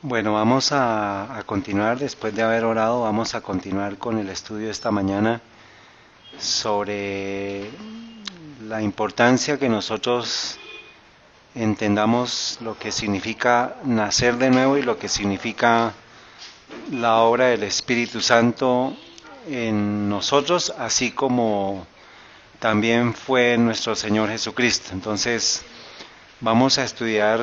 Bueno, vamos a continuar, después de haber orado, vamos a continuar con el estudio esta mañana sobre la importancia que nosotros entendamos lo que significa nacer de nuevo y lo que significa la obra del Espíritu Santo en nosotros, así como también fue nuestro Señor Jesucristo. Entonces, vamos a estudiar,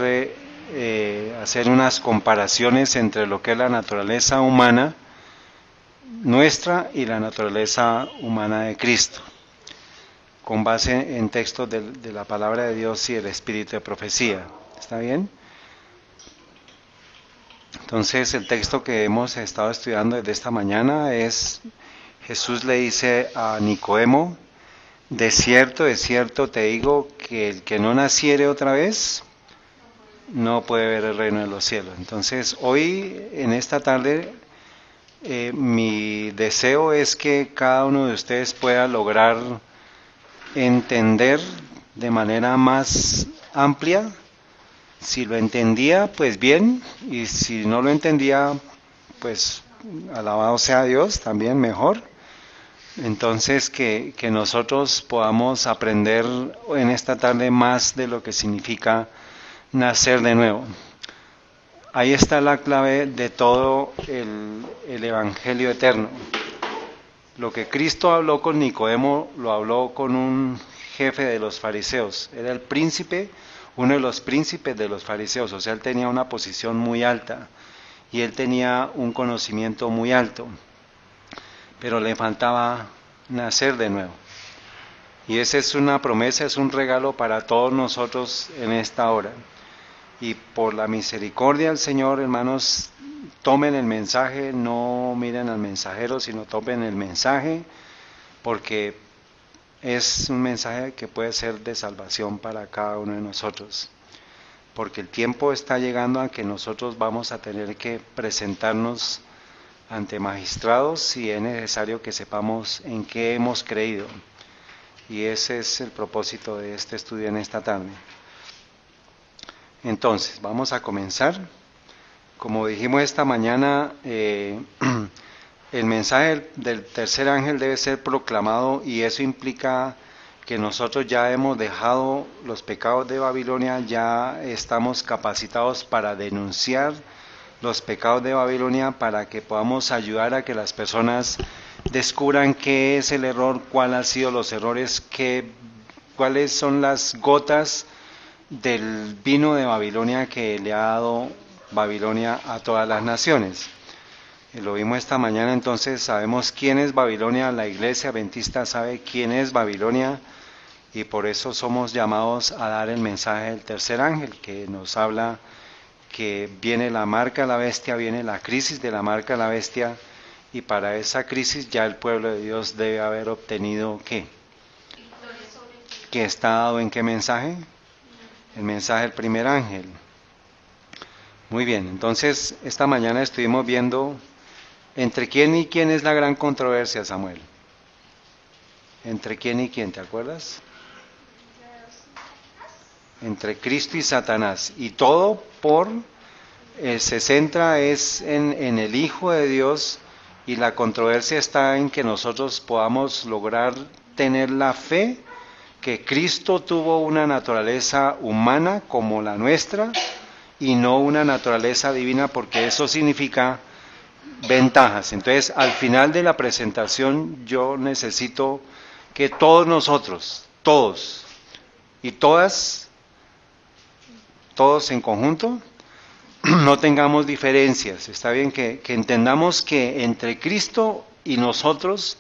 hacer unas comparaciones entre lo que es la naturaleza humana nuestra y la naturaleza humana de Cristo, con base en textos de la palabra de Dios y el espíritu de profecía. ¿Está bien? Entonces, el texto que hemos estado estudiando desde esta mañana es: Jesús le dice a Nicodemo: de cierto te digo que el que no naciere otra vez no puede ver el reino de los cielos. Entonces, hoy, en esta tarde, mi deseo es que cada uno de ustedes pueda lograr entender de manera más amplia. Si lo entendía, pues bien, y si no lo entendía, pues alabado sea Dios, también mejor. Entonces, que nosotros podamos aprender en esta tarde más de lo que significa nacer de nuevo. Ahí está la clave de todo el Evangelio eterno. Lo que Cristo habló con Nicodemo, lo habló con un jefe de los fariseos. Era el príncipe, uno de los príncipes de los fariseos. O sea, él tenía una posición muy alta y él tenía un conocimiento muy alto. Pero le faltaba nacer de nuevo. Y esa es una promesa, es un regalo para todos nosotros en esta hora. Y por la misericordia del Señor, hermanos, tomen el mensaje, no miren al mensajero, sino tomen el mensaje, porque es un mensaje que puede ser de salvación para cada uno de nosotros. Porque el tiempo está llegando a que nosotros vamos a tener que presentarnos ante magistrados y es necesario que sepamos en qué hemos creído. Y ese es el propósito de este estudio en esta tarde. Entonces, vamos a comenzar. Como dijimos esta mañana, el mensaje del tercer ángel debe ser proclamado, y eso implica que nosotros ya hemos dejado los pecados de Babilonia, ya estamos capacitados para denunciar los pecados de Babilonia, para que podamos ayudar a que las personas descubran qué es el error, cuáles han sido los errores, cuáles son las gotas del vino de Babilonia que le ha dado Babilonia a todas las naciones. Lo vimos esta mañana. Entonces sabemos quién es Babilonia. La iglesia adventista sabe quién es Babilonia, y por eso somos llamados a dar el mensaje del tercer ángel, que nos habla que viene la marca de la bestia, viene la crisis de la marca de la bestia, y para esa crisis ya el pueblo de Dios debe haber obtenido ¿qué? ¿Qué está dado en qué mensaje? El mensaje del primer ángel. Muy bien, entonces esta mañana estuvimos viendo entre quién y quién es la gran controversia, Samuel. ¿Entre quién y quién, te acuerdas? Entre Cristo y Satanás. Y todo se centra en el Hijo de Dios, y la controversia está en que nosotros podamos lograr tener la fe que Cristo tuvo una naturaleza humana como la nuestra y no una naturaleza divina, porque eso significa ventajas. Entonces, al final de la presentación, yo necesito que todos nosotros, todos y todas, todos en conjunto, no tengamos diferencias. Está bien que entendamos que entre Cristo y nosotros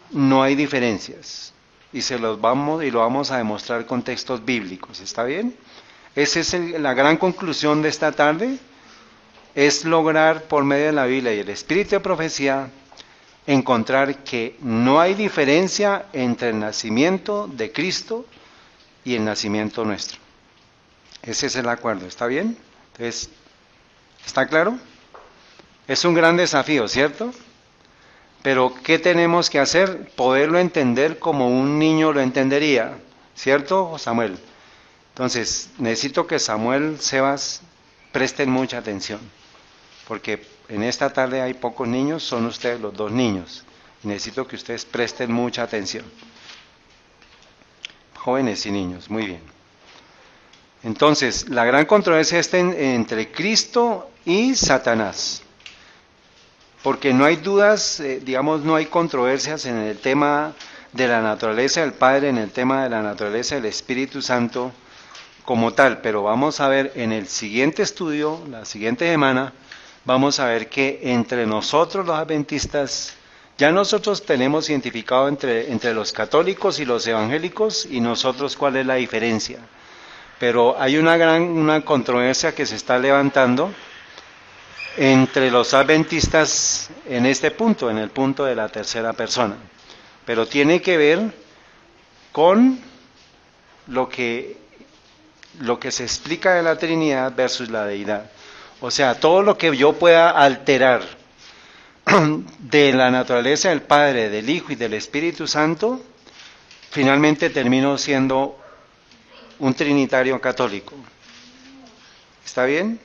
no hay diferencias. Y lo vamos a demostrar con textos bíblicos. ¿Está bien? Esa es la gran conclusión de esta tarde. Es lograr por medio de la Biblia y el espíritu de profecía encontrar que no hay diferencia entre el nacimiento de Cristo y el nacimiento nuestro. Ese es el acuerdo. ¿Está bien? Entonces, ¿está claro? Es un gran desafío, ¿cierto? Pero ¿qué tenemos que hacer? Poderlo entender como un niño lo entendería, ¿cierto, Samuel? Entonces, necesito que Samuel, Sebas, presten mucha atención. porque en esta tarde hay pocos niños, son ustedes los dos niños. Necesito que ustedes presten mucha atención. Jóvenes y niños, muy bien. Entonces, la gran controversia está entre Cristo y Satanás. Porque no hay dudas, no hay controversias en el tema de la naturaleza del Padre, en el tema de la naturaleza del Espíritu Santo como tal. Pero vamos a ver en el siguiente estudio, la siguiente semana, vamos a ver que entre nosotros los adventistas, ya nosotros tenemos identificado entre los católicos y los evangélicos, y nosotros cuál es la diferencia. Pero hay una controversia que se está levantando entre los adventistas en este punto, en el punto de la tercera persona. Pero tiene que ver con lo que se explica de la Trinidad versus la deidad. O sea, todo lo que yo pueda alterar de la naturaleza del Padre, del Hijo y del Espíritu Santo, finalmente termino siendo un trinitario católico. ¿Está bien?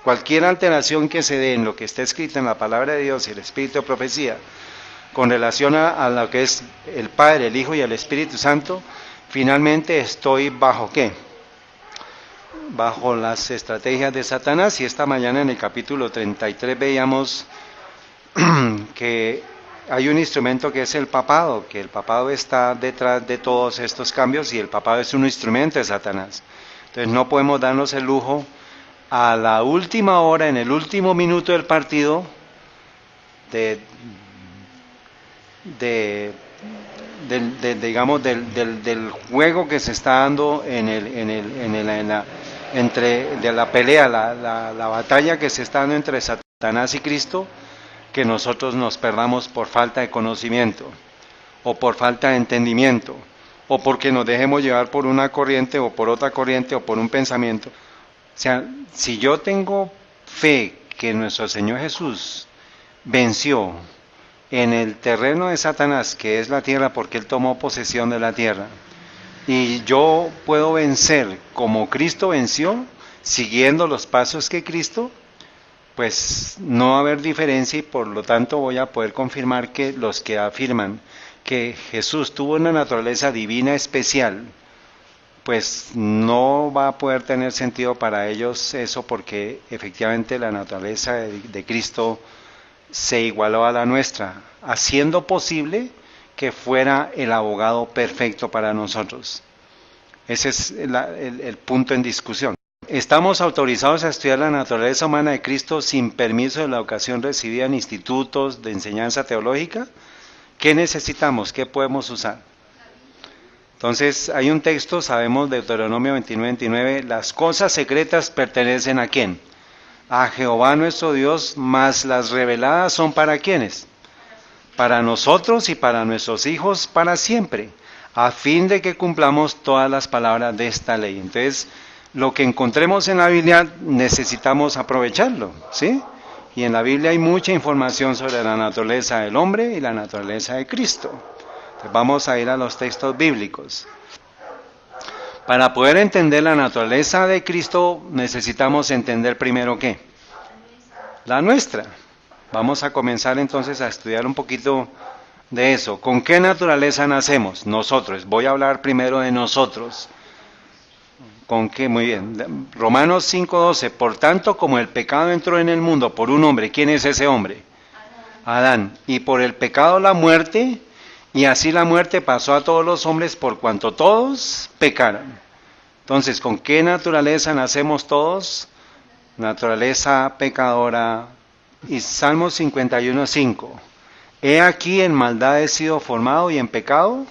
Cualquier alteración que se dé en lo que está escrito en la palabra de Dios y el Espíritu de profecía, con relación a lo que es el Padre, el Hijo y el Espíritu Santo, finalmente estoy ¿bajo qué? Bajo las estrategias de Satanás. Y esta mañana en el capítulo 33 veíamos que hay un instrumento que es el papado, que el papado está detrás de todos estos cambios y el papado es un instrumento de Satanás. Entonces no podemos darnos el lujo a la última hora, en el último minuto del partido, del juego que se está dando entre la pelea, la batalla que se está dando entre Satanás y Cristo, que nosotros nos perdamos por falta de conocimiento, o por falta de entendimiento, o porque nos dejemos llevar por una corriente, o por otra corriente, o por un pensamiento. O sea, si yo tengo fe que nuestro Señor Jesús venció en el terreno de Satanás, que es la tierra, porque Él tomó posesión de la tierra, y yo puedo vencer como Cristo venció, siguiendo los pasos que Cristo, pues no va a haber diferencia, y por lo tanto voy a poder confirmar que los que afirman que Jesús tuvo una naturaleza divina especial, pues no va a poder tener sentido para ellos eso, porque efectivamente la naturaleza de Cristo se igualó a la nuestra, haciendo posible que fuera el abogado perfecto para nosotros. Ese es el punto en discusión. ¿Estamos autorizados a estudiar la naturaleza humana de Cristo sin permiso de la educación recibida en institutos de enseñanza teológica? ¿Qué necesitamos? ¿Qué podemos usar? Entonces, hay un texto, sabemos, de Deuteronomio 29:29, las cosas secretas pertenecen ¿a quién? A Jehová nuestro Dios, mas las reveladas son ¿para quiénes? Para nosotros y para nuestros hijos para siempre, a fin de que cumplamos todas las palabras de esta ley. Entonces, lo que encontremos en la Biblia necesitamos aprovecharlo, ¿sí? Y en la Biblia hay mucha información sobre la naturaleza del hombre y la naturaleza de Cristo. Entonces vamos a ir a los textos bíblicos. Para poder entender la naturaleza de Cristo necesitamos entender primero ¿qué? La nuestra. Vamos a comenzar entonces a estudiar un poquito de eso. ¿Con qué naturaleza nacemos? Nosotros. Voy a hablar primero de nosotros. ¿Con qué? Muy bien. Romanos 5:12. Por tanto, como el pecado entró en el mundo por un hombre, ¿quién es ese hombre? Adán. Y por el pecado la muerte, y así la muerte pasó a todos los hombres por cuanto todos pecaron. Entonces, ¿con qué naturaleza nacemos todos? Naturaleza pecadora. Y Salmos 51:5. He aquí en maldad he sido formado y en pecado.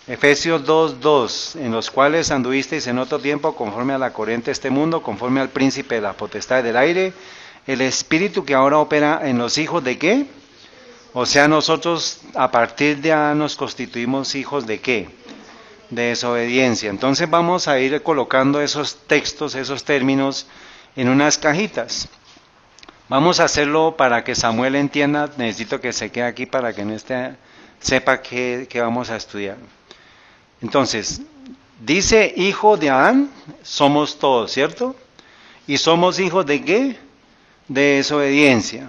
Efesios 2:2, en los cuales anduvisteis en otro tiempo conforme a la corriente de este mundo, conforme al príncipe de la potestad del aire, el espíritu que ahora opera en los hijos ¿de qué? O sea, nosotros a partir de ahora nos constituimos hijos ¿de qué? De desobediencia. Entonces vamos a ir colocando esos textos, esos términos en unas cajitas. Vamos a hacerlo para que Samuel entienda. Necesito que se quede aquí para que no sepa qué vamos a estudiar. Entonces, dice hijo de Adán, somos todos, ¿cierto? ¿Y somos hijos de qué? De desobediencia.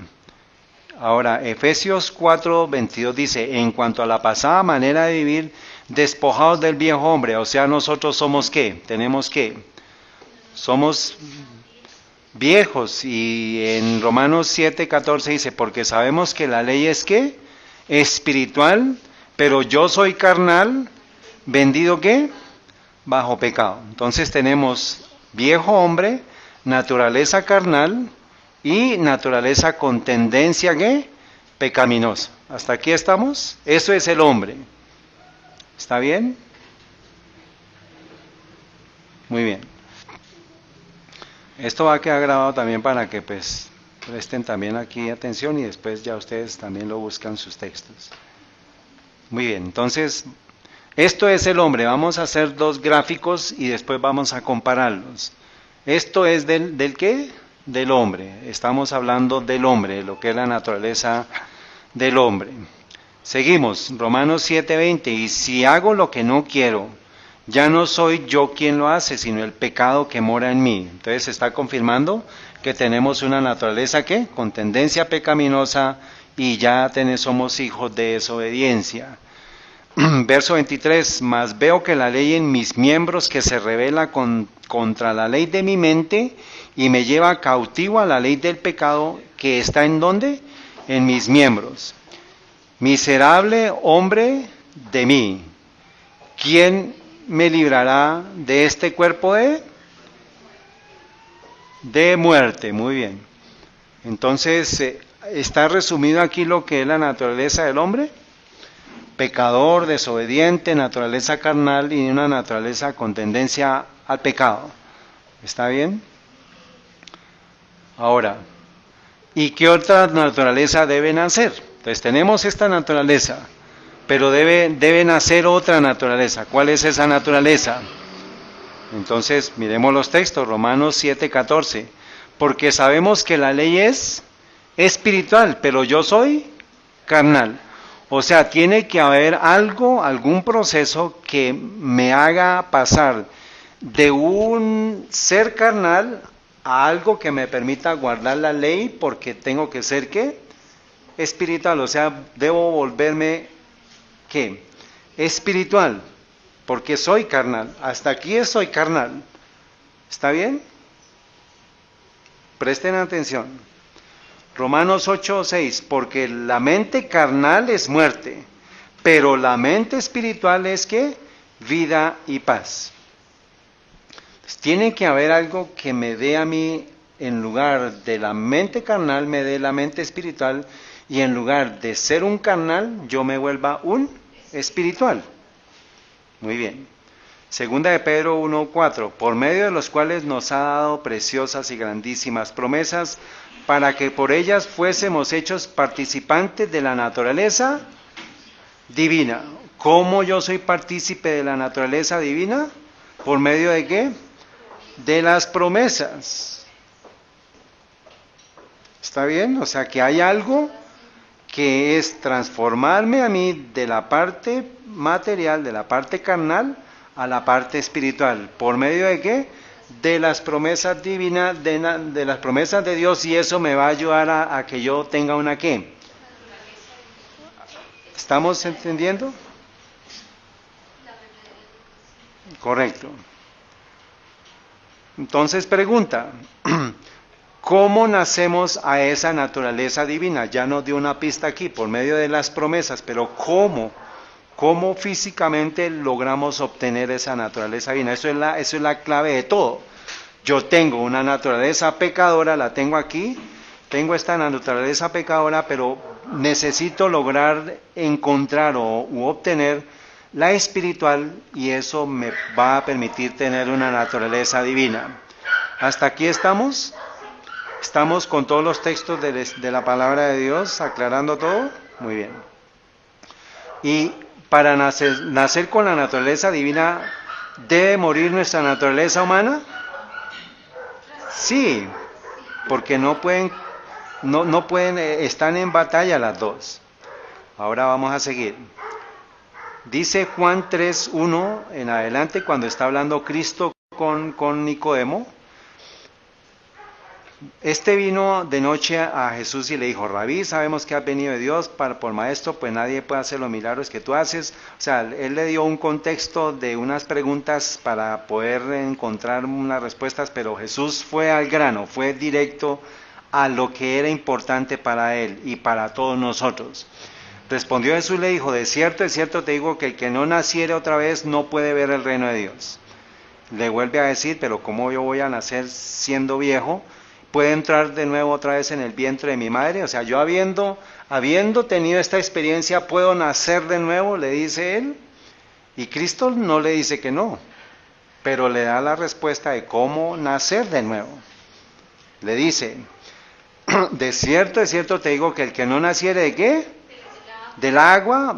Ahora, Efesios 4:22 dice, en cuanto a la pasada manera de vivir, despojados del viejo hombre, o sea, nosotros somos ¿qué? Tenemos ¿qué? Somos viejos, y en Romanos 7:14 dice, porque sabemos que la ley es ¿qué? Espiritual, pero yo soy carnal, vendido ¿qué? Bajo pecado. Entonces tenemos viejo hombre, naturaleza carnal y naturaleza con tendencia ¿qué? Pecaminosa. ¿Hasta aquí estamos? Eso es el hombre. ¿Está bien? Muy bien. Esto va a quedar grabado también para que pues presten también aquí atención y después ya ustedes también lo buscan sus textos. Muy bien, entonces esto es el hombre. Vamos a hacer dos gráficos y después vamos a compararlos. Esto es ¿del qué? Del hombre. Estamos hablando del hombre, lo que es la naturaleza del hombre. Seguimos, Romanos 7:20, y si hago lo que no quiero, ya no soy yo quien lo hace, sino el pecado que mora en mí. Entonces se está confirmando que tenemos una naturaleza ¿qué? Con tendencia pecaminosa y ya somos hijos de desobediencia. Verso 23, mas veo que la ley en mis miembros que se rebela contra la ley de mi mente y me lleva cautivo a la ley del pecado que está ¿en dónde? En mis miembros. Miserable hombre de mí, ¿quién me librará de este cuerpo de muerte? Muy bien. Entonces, ¿está resumido aquí lo que es la naturaleza del hombre? Pecador, desobediente, naturaleza carnal y una naturaleza con tendencia al pecado. ¿Está bien? Ahora, ¿y qué otra naturaleza debe nacer? Entonces tenemos esta naturaleza, pero debe nacer otra naturaleza. ¿Cuál es esa naturaleza? Entonces, miremos los textos, Romanos 7:14. Porque sabemos que la ley es espiritual, pero yo soy carnal. O sea, tiene que haber algún proceso que me haga pasar de un ser carnal a algo que me permita guardar la ley, porque tengo que ser ¿qué? Espiritual. O sea, debo volverme ¿qué? Espiritual, porque soy carnal. Hasta aquí soy carnal. ¿Está bien? Presten atención. Romanos 8:6, porque la mente carnal es muerte, pero la mente espiritual es ¿qué? Vida y paz. Entonces, tiene que haber algo que me dé a mí, en lugar de la mente carnal, me dé la mente espiritual, y en lugar de ser un carnal, yo me vuelva un espiritual. Muy bien. Segunda de Pedro 1:4, por medio de los cuales nos ha dado preciosas y grandísimas promesas, para que por ellas fuésemos hechos participantes de la naturaleza divina. ¿Cómo yo soy partícipe de la naturaleza divina? ¿Por medio de qué? De las promesas. ¿Está bien? O sea que hay algo que es transformarme a mí de la parte material, de la parte carnal, a la parte espiritual. ¿Por medio de qué? De las promesas divinas, de las promesas de Dios, y eso me va a ayudar a que yo tenga una ¿qué? ¿Estamos entendiendo? Correcto. Entonces pregunta, ¿cómo nacemos a esa naturaleza divina? Ya nos dio una pista aquí, por medio de las promesas, pero ¿cómo? ¿Cómo físicamente logramos obtener esa naturaleza divina? Eso es la clave de todo. Yo tengo una naturaleza pecadora, la tengo aquí, tengo esta naturaleza pecadora, pero necesito lograr encontrar u obtener la espiritual, y eso me va a permitir tener una naturaleza divina. ¿Hasta aquí estamos? ¿Estamos con todos los textos de la palabra de Dios, aclarando todo? Muy bien. Y para nacer con la naturaleza divina, ¿debe morir nuestra naturaleza humana? Sí, porque no pueden, están en batalla las dos. Ahora vamos a seguir. Dice Juan 3:1 en adelante, cuando está hablando Cristo con Nicodemo, Este vino de noche a Jesús y le dijo, Rabí, sabemos que has venido de Dios por maestro, pues nadie puede hacer los milagros que tú haces. O sea, él le dio un contexto de unas preguntas para poder encontrar unas respuestas, pero Jesús fue al grano, fue directo a lo que era importante para él y para todos nosotros. Respondió Jesús y le dijo, de cierto te digo que el que no naciere otra vez no puede ver el reino de Dios. Le vuelve a decir, pero ¿cómo yo voy a nacer siendo viejo? ¿Puede entrar de nuevo otra vez en el vientre de mi madre? O sea, yo habiendo tenido esta experiencia, ¿puedo nacer de nuevo? Le dice él. Y Cristo no le dice que no, pero le da la respuesta de cómo nacer de nuevo. Le dice, de cierto te digo que el que no naciere ¿de qué? Del agua,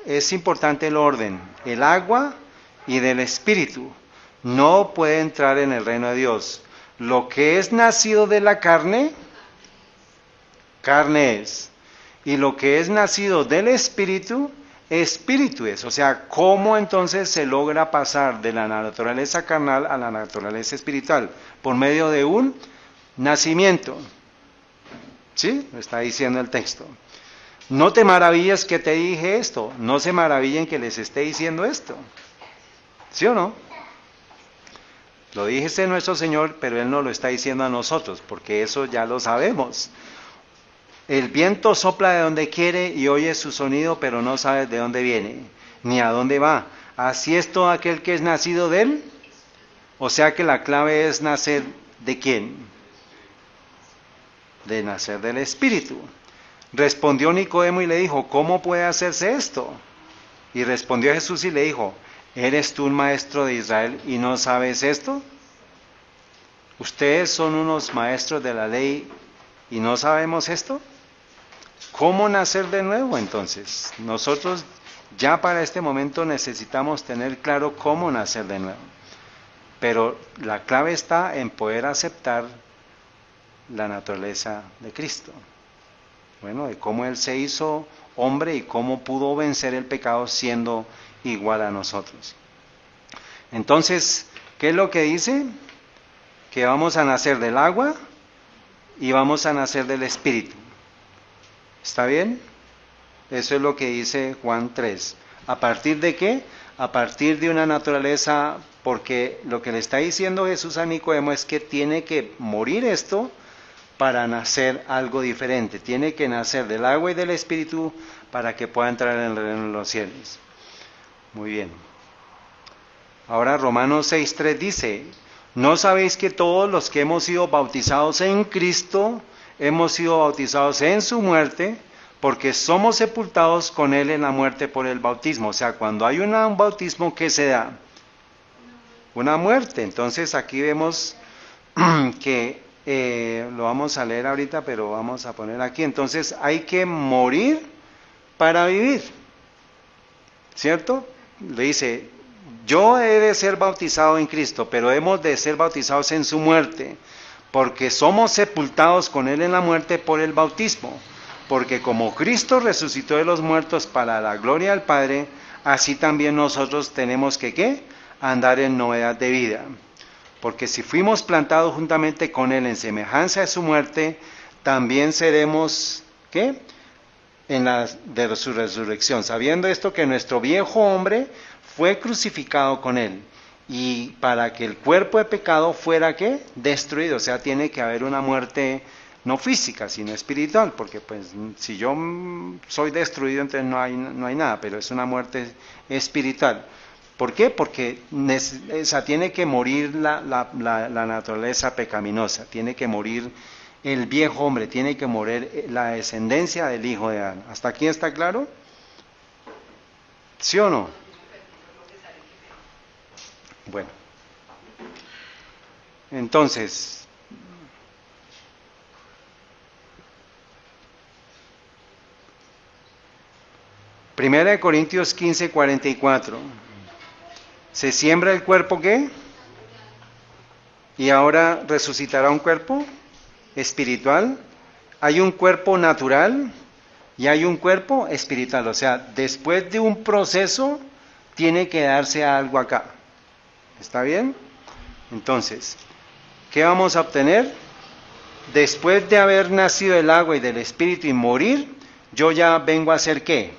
es importante el orden, el agua y del espíritu, no puede entrar en el reino de Dios. Lo que es nacido de la carne, carne es. Y lo que es nacido del espíritu, espíritu es. O sea, ¿cómo entonces se logra pasar de la naturaleza carnal a la naturaleza espiritual? Por medio de un nacimiento. ¿Sí? Lo está diciendo el texto. No te maravilles que te dije esto. No se maravillen que les esté diciendo esto. ¿Sí o no? Lo dijiste nuestro Señor, pero Él no lo está diciendo a nosotros, porque eso ya lo sabemos. El viento sopla de donde quiere y oye su sonido, pero no sabes de dónde viene, ni a dónde va. Así es todo aquel que es nacido de Él. O sea que la clave es nacer ¿de quién? De nacer del Espíritu. Respondió Nicodemo y le dijo, ¿cómo puede hacerse esto? Y respondió Jesús y le dijo, ¿eres tú un maestro de Israel y no sabes esto? ¿Ustedes son unos maestros de la ley y no sabemos esto? ¿Cómo nacer de nuevo entonces? Nosotros ya para este momento necesitamos tener claro cómo nacer de nuevo. Pero la clave está en poder aceptar la naturaleza de Cristo. Bueno, de cómo Él se hizo hombre y cómo pudo vencer el pecado siendo igual a nosotros. Entonces, ¿qué es lo que dice? Que vamos a nacer del agua y vamos a nacer del Espíritu. ¿Está bien? Eso es lo que dice Juan 3. ¿A partir de qué? A partir de una naturaleza, porque lo que le está diciendo Jesús a Nicodemo es que tiene que morir esto para nacer algo diferente. Tiene que nacer del agua y del Espíritu para que pueda entrar en el reino de los cielos. Muy bien. Ahora Romanos 6:3 dice, ¿no sabéis que todos los que hemos sido bautizados en Cristo, hemos sido bautizados en su muerte? Porque somos sepultados con Él en la muerte por el bautismo. O sea, cuando hay un bautismo, ¿qué se da? Una muerte. Entonces aquí vemos que, lo vamos a leer ahorita, pero vamos a poner aquí. Entonces hay que morir para vivir. ¿Cierto? Le dice, yo he de ser bautizado en Cristo, pero hemos de ser bautizados en su muerte, porque somos sepultados con Él en la muerte por el bautismo. Porque como Cristo resucitó de los muertos para la gloria del Padre, así también nosotros tenemos que, ¿qué? Andar en novedad de vida. Porque si fuimos plantados juntamente con Él en semejanza de su muerte, también seremos, ¿qué? En la de su resurrección, sabiendo esto que nuestro viejo hombre fue crucificado con Él, y para que el cuerpo de pecado fuera, ¿qué? Destruido. O sea, tiene que haber una muerte no física, sino espiritual, porque pues si yo soy destruido, entonces no hay nada, pero es una muerte espiritual. ¿Por qué? Porque tiene que morir la naturaleza pecaminosa, tiene que morir el viejo hombre, tiene que morir la descendencia del hijo de Adán. ¿Hasta aquí está claro? ¿Sí o no? Bueno, entonces, Primera de Corintios 15:44. ¿Se siembra el cuerpo qué? Y ahora resucitará un cuerpo espiritual. Hay un cuerpo natural y hay un cuerpo espiritual. O sea, después de un proceso tiene que darse algo acá. ¿Está bien? Entonces, ¿qué vamos a obtener? después de haber nacido del agua y del Espíritu y morir, yo ya vengo a ser ¿qué?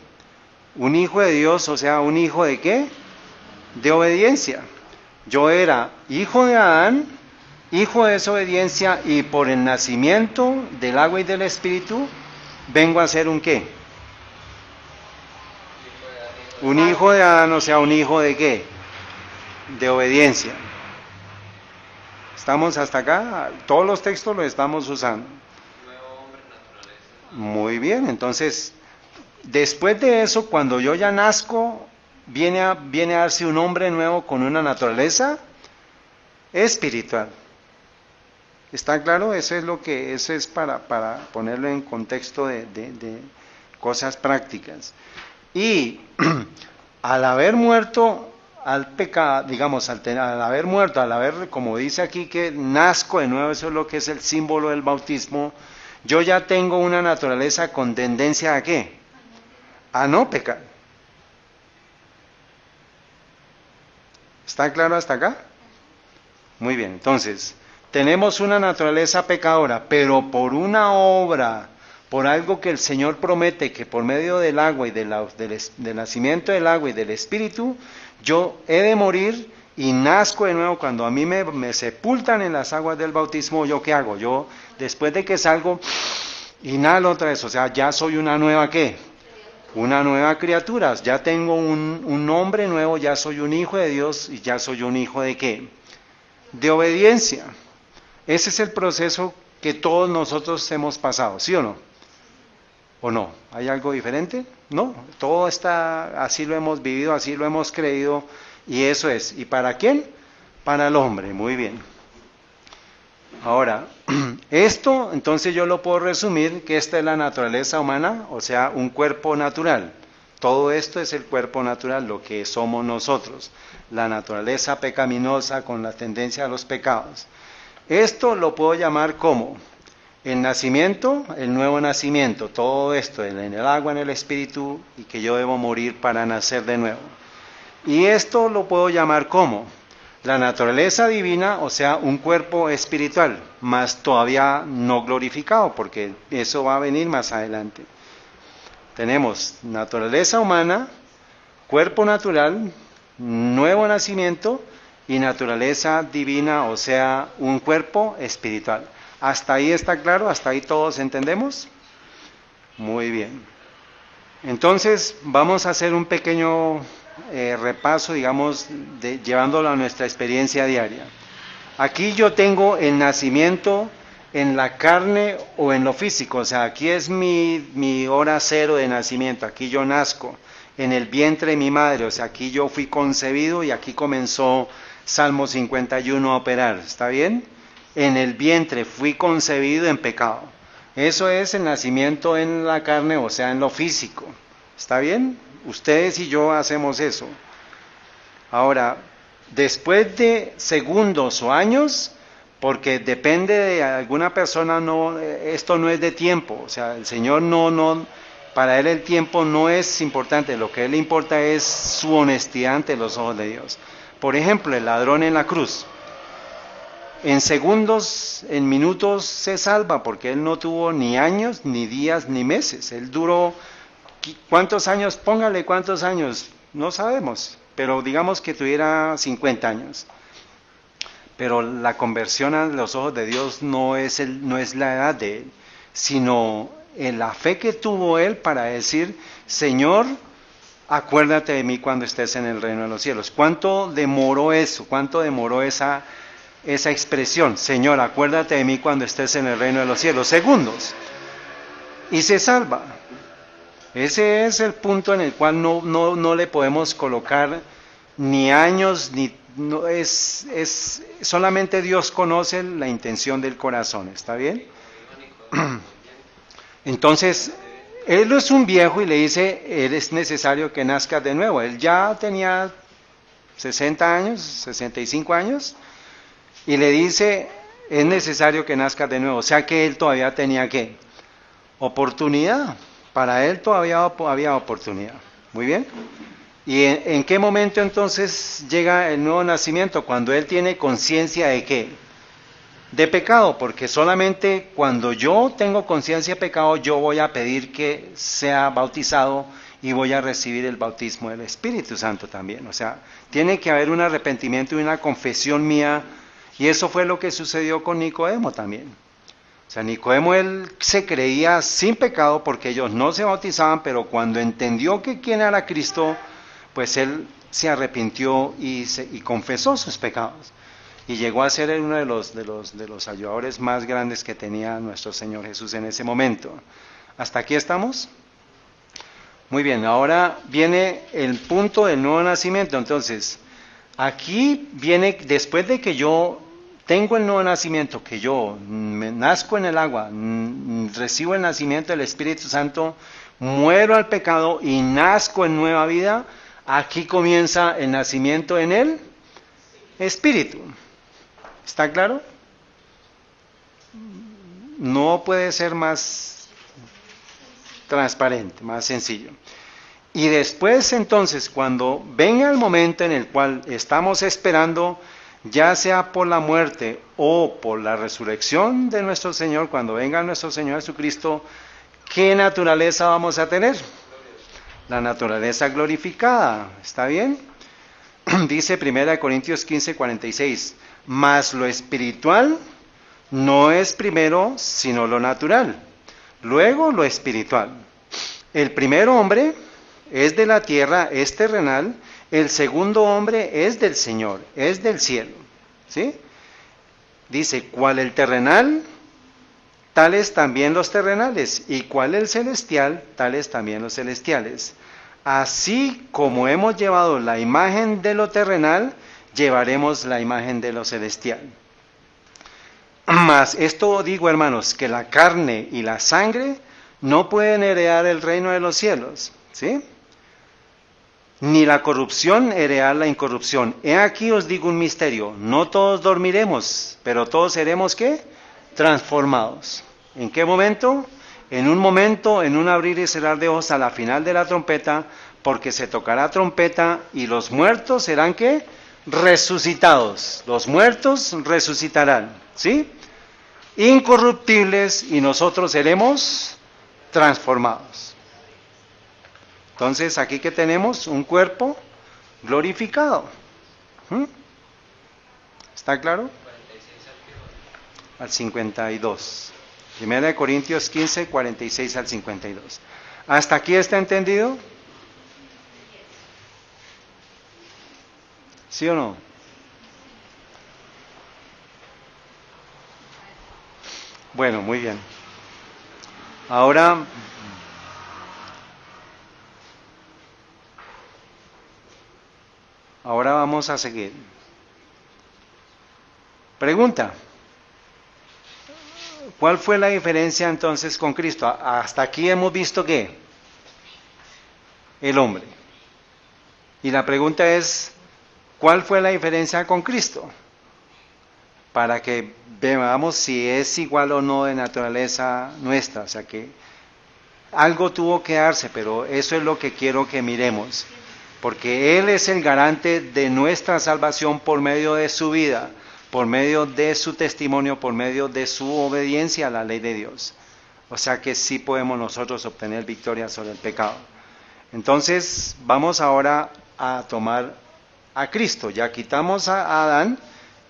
Un hijo de Dios, o sea, un hijo de ¿qué? De obediencia. Yo era hijo de Adán, hijo de desobediencia, y por el nacimiento del agua y del Espíritu, vengo a ser un ¿qué? Un hijo de Adán, o sea, un hijo de ¿qué? De obediencia. ¿Estamos hasta acá? Todos los textos los estamos usando. Muy bien, entonces, después de eso, cuando yo ya nazco, viene a darse un hombre nuevo con una naturaleza espiritual. ¿Está claro? Eso es para ponerlo en contexto de cosas prácticas. Y al haber muerto al pecado, digamos, al haber muerto, al haber, como dice aquí, que nazco de nuevo, eso es lo que es el símbolo del bautismo, yo ya tengo una naturaleza con tendencia a ¿qué? A no pecar. ¿Está claro hasta acá? Muy bien, entonces, tenemos una naturaleza pecadora, pero por una obra, por algo que el Señor promete, que por medio del agua y del nacimiento del agua y del Espíritu, yo he de morir y nazco de nuevo. Cuando a mí me sepultan en las aguas del bautismo, ¿yo qué hago? Yo, después de que salgo, inhalo otra vez, o sea, ya soy una nueva ¿qué? Una nueva criatura, ya tengo un nombre nuevo, ya soy un hijo de Dios y ya soy un hijo de ¿qué? De obediencia. Ese es el proceso que todos nosotros hemos pasado, ¿sí o no? ¿O no? ¿Hay algo diferente? No, todo está, así lo hemos vivido, así lo hemos creído, y eso es. ¿Y para quién? Para el hombre, muy bien. Ahora, esto, entonces yo lo puedo resumir, que esta es la naturaleza humana, o sea, un cuerpo natural. Todo esto es el cuerpo natural, lo que somos nosotros, la naturaleza pecaminosa con la tendencia a los pecados. Esto lo puedo llamar como el nacimiento, el nuevo nacimiento, todo esto en el agua, en el espíritu, y que yo debo morir para nacer de nuevo. Y esto lo puedo llamar como la naturaleza divina, o sea, un cuerpo espiritual, más todavía no glorificado, porque eso va a venir más adelante. Tenemos naturaleza humana, cuerpo natural, nuevo nacimiento y naturaleza divina, o sea, un cuerpo espiritual. ¿Hasta ahí está claro? ¿Hasta ahí todos entendemos? Muy bien. Entonces, vamos a hacer un pequeño repaso, digamos, llevándolo a nuestra experiencia diaria. Aquí yo tengo el nacimiento en la carne o en lo físico, o sea, aquí es mi hora cero de nacimiento, aquí yo nazco en el vientre de mi madre, o sea, aquí yo fui concebido y aquí comenzó Salmo 51 a operar, ¿está bien? En el vientre fui concebido en pecado. Eso es el nacimiento en la carne, o sea, en lo físico, ¿está bien? Ustedes y yo hacemos eso. Ahora, después de segundos o años, porque depende de alguna persona, no, esto no es de tiempo, o sea, el Señor para Él el tiempo no es importante, lo que a Él le importa es su honestidad ante los ojos de Dios. Por ejemplo, el ladrón en la cruz, en segundos, en minutos se salva, porque Él no tuvo ni años, ni días, ni meses, Él duró, ¿cuántos años? Póngale cuántos años, no sabemos, pero digamos que tuviera 50 años. Pero la conversión a los ojos de Dios no es la edad de Él, sino en la fe que tuvo Él para decir, Señor, acuérdate de mí cuando estés en el reino de los cielos. ¿Cuánto demoró eso? ¿Cuánto demoró esa expresión? Señor, acuérdate de mí cuando estés en el reino de los cielos. Segundos. Y se salva. Ese es el punto en el cual no le podemos colocar ni años, no, solamente Dios conoce la intención del corazón, ¿está bien? Entonces, Él es un viejo y le dice, es necesario que nazcas de nuevo. Él ya tenía 60 años, 65 años, y le dice, es necesario que nazcas de nuevo. O sea que Él todavía tenía, ¿qué? Oportunidad. Para Él todavía había oportunidad. Muy bien. ¿Y en qué momento entonces llega el nuevo nacimiento? Cuando Él tiene conciencia de ¿qué? de pecado, porque solamente cuando yo tengo conciencia de pecado, yo voy a pedir que sea bautizado y voy a recibir el bautismo del Espíritu Santo también. O sea, tiene que haber un arrepentimiento y una confesión mía, y eso fue lo que sucedió con Nicodemo también. O sea, Nicodemo, él se creía sin pecado porque ellos no se bautizaban, pero cuando entendió que quién era Cristo, pues él se arrepintió y confesó sus pecados. Y llegó a ser uno de los ayudadores más grandes que tenía nuestro Señor Jesús en ese momento. ¿Hasta aquí estamos? Muy bien, ahora viene el punto del nuevo nacimiento. Entonces, aquí viene, después de que yo tengo el nuevo nacimiento, que yo me nazco en el agua, recibo el nacimiento del Espíritu Santo, muero al pecado y nazco en nueva vida, aquí comienza el nacimiento en el Espíritu. ¿Está claro? No puede ser más transparente, más sencillo. Y después entonces, cuando venga el momento en el cual estamos esperando, ya sea por la muerte o por la resurrección de nuestro Señor, cuando venga nuestro Señor Jesucristo, ¿qué naturaleza vamos a tener? La naturaleza glorificada, ¿está bien? Dice 1 Corintios 15:46, mas lo espiritual no es primero sino lo natural, luego lo espiritual. El primer hombre es de la tierra, es terrenal, el segundo hombre es del Señor, es del cielo. ¿Sí? Dice, cual el terrenal, tales también los terrenales, y cual el celestial, tales también los celestiales. Así como hemos llevado la imagen de lo terrenal, llevaremos la imagen de lo celestial. Mas esto digo, hermanos, que la carne y la sangre no pueden heredar el reino de los cielos, ¿sí? Ni la corrupción heredar la incorrupción. He aquí os digo un misterio, no todos dormiremos, pero todos seremos, ¿qué? Transformados. ¿En qué momento? En un momento, en un abrir y cerrar de ojos a la final de la trompeta, porque se tocará trompeta y los muertos serán, ¿qué? Resucitados. Los muertos resucitarán, ¿sí? Incorruptibles, y nosotros seremos transformados. Entonces, aquí que tenemos un cuerpo glorificado. ¿Está claro? Al 52. 1 Corintios 15, 46 al 52. ¿Hasta aquí está entendido? ¿Sí o no? Bueno, muy bien. Ahora vamos a seguir. Pregunta. ¿Cuál fue la diferencia entonces con Cristo? Hasta aquí hemos visto que el hombre. Y la pregunta es, ¿cuál fue la diferencia con Cristo? Para que veamos si es igual o no de naturaleza nuestra. O sea que algo tuvo que darse, pero eso es lo que quiero que miremos. Porque Él es el garante de nuestra salvación por medio de su vida, por medio de su testimonio, por medio de su obediencia a la ley de Dios. O sea que sí podemos nosotros obtener victoria sobre el pecado. Entonces, vamos ahora a tomar a Cristo. Ya quitamos a Adán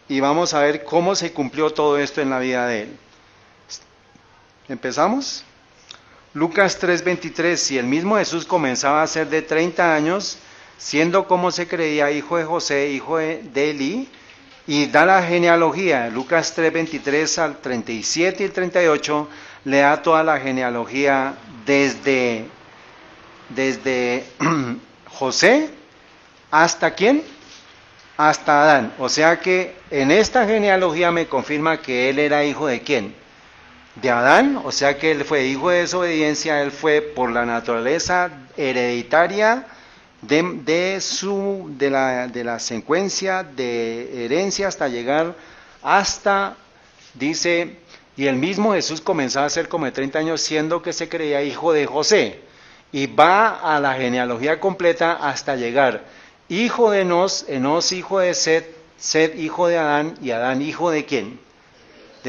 y vamos a ver cómo se cumplió todo esto en la vida de él. ¿Empezamos? Lucas 3:23, si el mismo Jesús comenzaba a ser de 30 años, siendo como se creía hijo de José, hijo de Elí, y da la genealogía, Lucas 3:23 al 37 y el 38, le da toda la genealogía desde José hasta ¿quién? Hasta Adán. O sea que en esta genealogía me confirma que él era hijo de ¿quién? De Adán, o sea que él fue hijo de desobediencia, él fue por la naturaleza hereditaria de la secuencia de herencia hasta llegar hasta, dice, y el mismo Jesús comenzó a ser como de 30 años siendo que se creía hijo de José, y va a la genealogía completa hasta llegar hijo de Enos, Enos hijo de Set, Set hijo de Adán, y Adán hijo de ¿quién?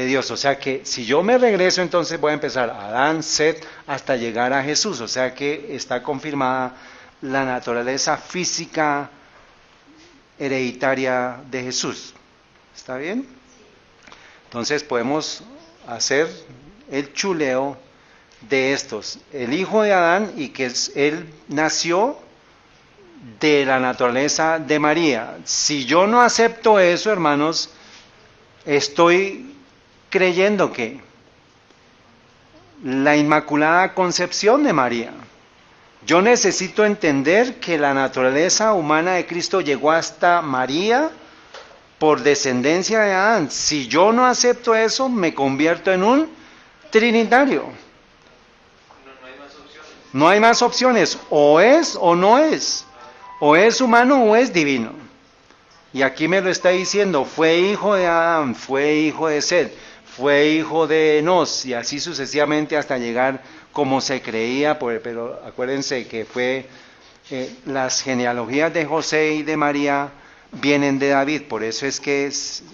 de Dios. O sea que si yo me regreso, entonces voy a empezar Adán, Set, hasta llegar a Jesús. O sea que está confirmada la naturaleza física hereditaria de Jesús. ¿Está bien? Entonces podemos hacer el chuleo de estos. El hijo de Adán, y que él nació de la naturaleza de María. Si yo no acepto eso, hermanos, estoy creyendo que la Inmaculada Concepción de María. Yo necesito entender que la naturaleza humana de Cristo llegó hasta María por descendencia de Adán. Si yo no acepto eso, me convierto en un trinitario. No hay más opciones. O es o no es. O es humano o es divino. Y aquí me lo está diciendo, fue hijo de Adán, fue hijo de Set, fue hijo de Enos, y así sucesivamente hasta llegar como se creía, pero acuérdense que fue las genealogías de José y de María vienen de David, por eso es que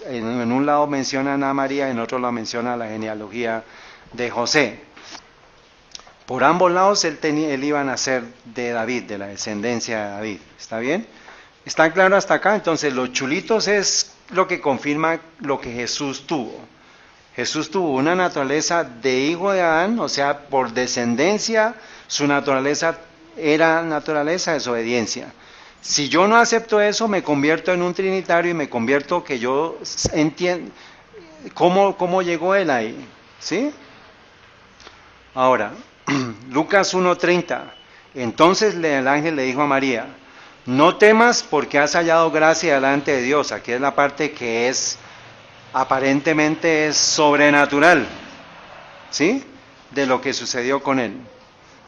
en un lado mencionan a María, en otro lado menciona la genealogía de José. Por ambos lados él iba a nacer de David, de la descendencia de David, ¿está bien? ¿Está claro hasta acá? Entonces los chulitos es lo que confirma lo que Jesús tuvo. Jesús tuvo una naturaleza de hijo de Adán, o sea, por descendencia, su naturaleza era naturaleza de desobediencia. Si yo no acepto eso, me convierto en un trinitario y me convierto que yo entiendo cómo llegó él ahí, ¿sí? Ahora, Lucas 1:30, entonces el ángel le dijo a María, no temas porque has hallado gracia delante de Dios. Aquí es la parte que es aparentemente es sobrenatural, ¿sí? De lo que sucedió con él.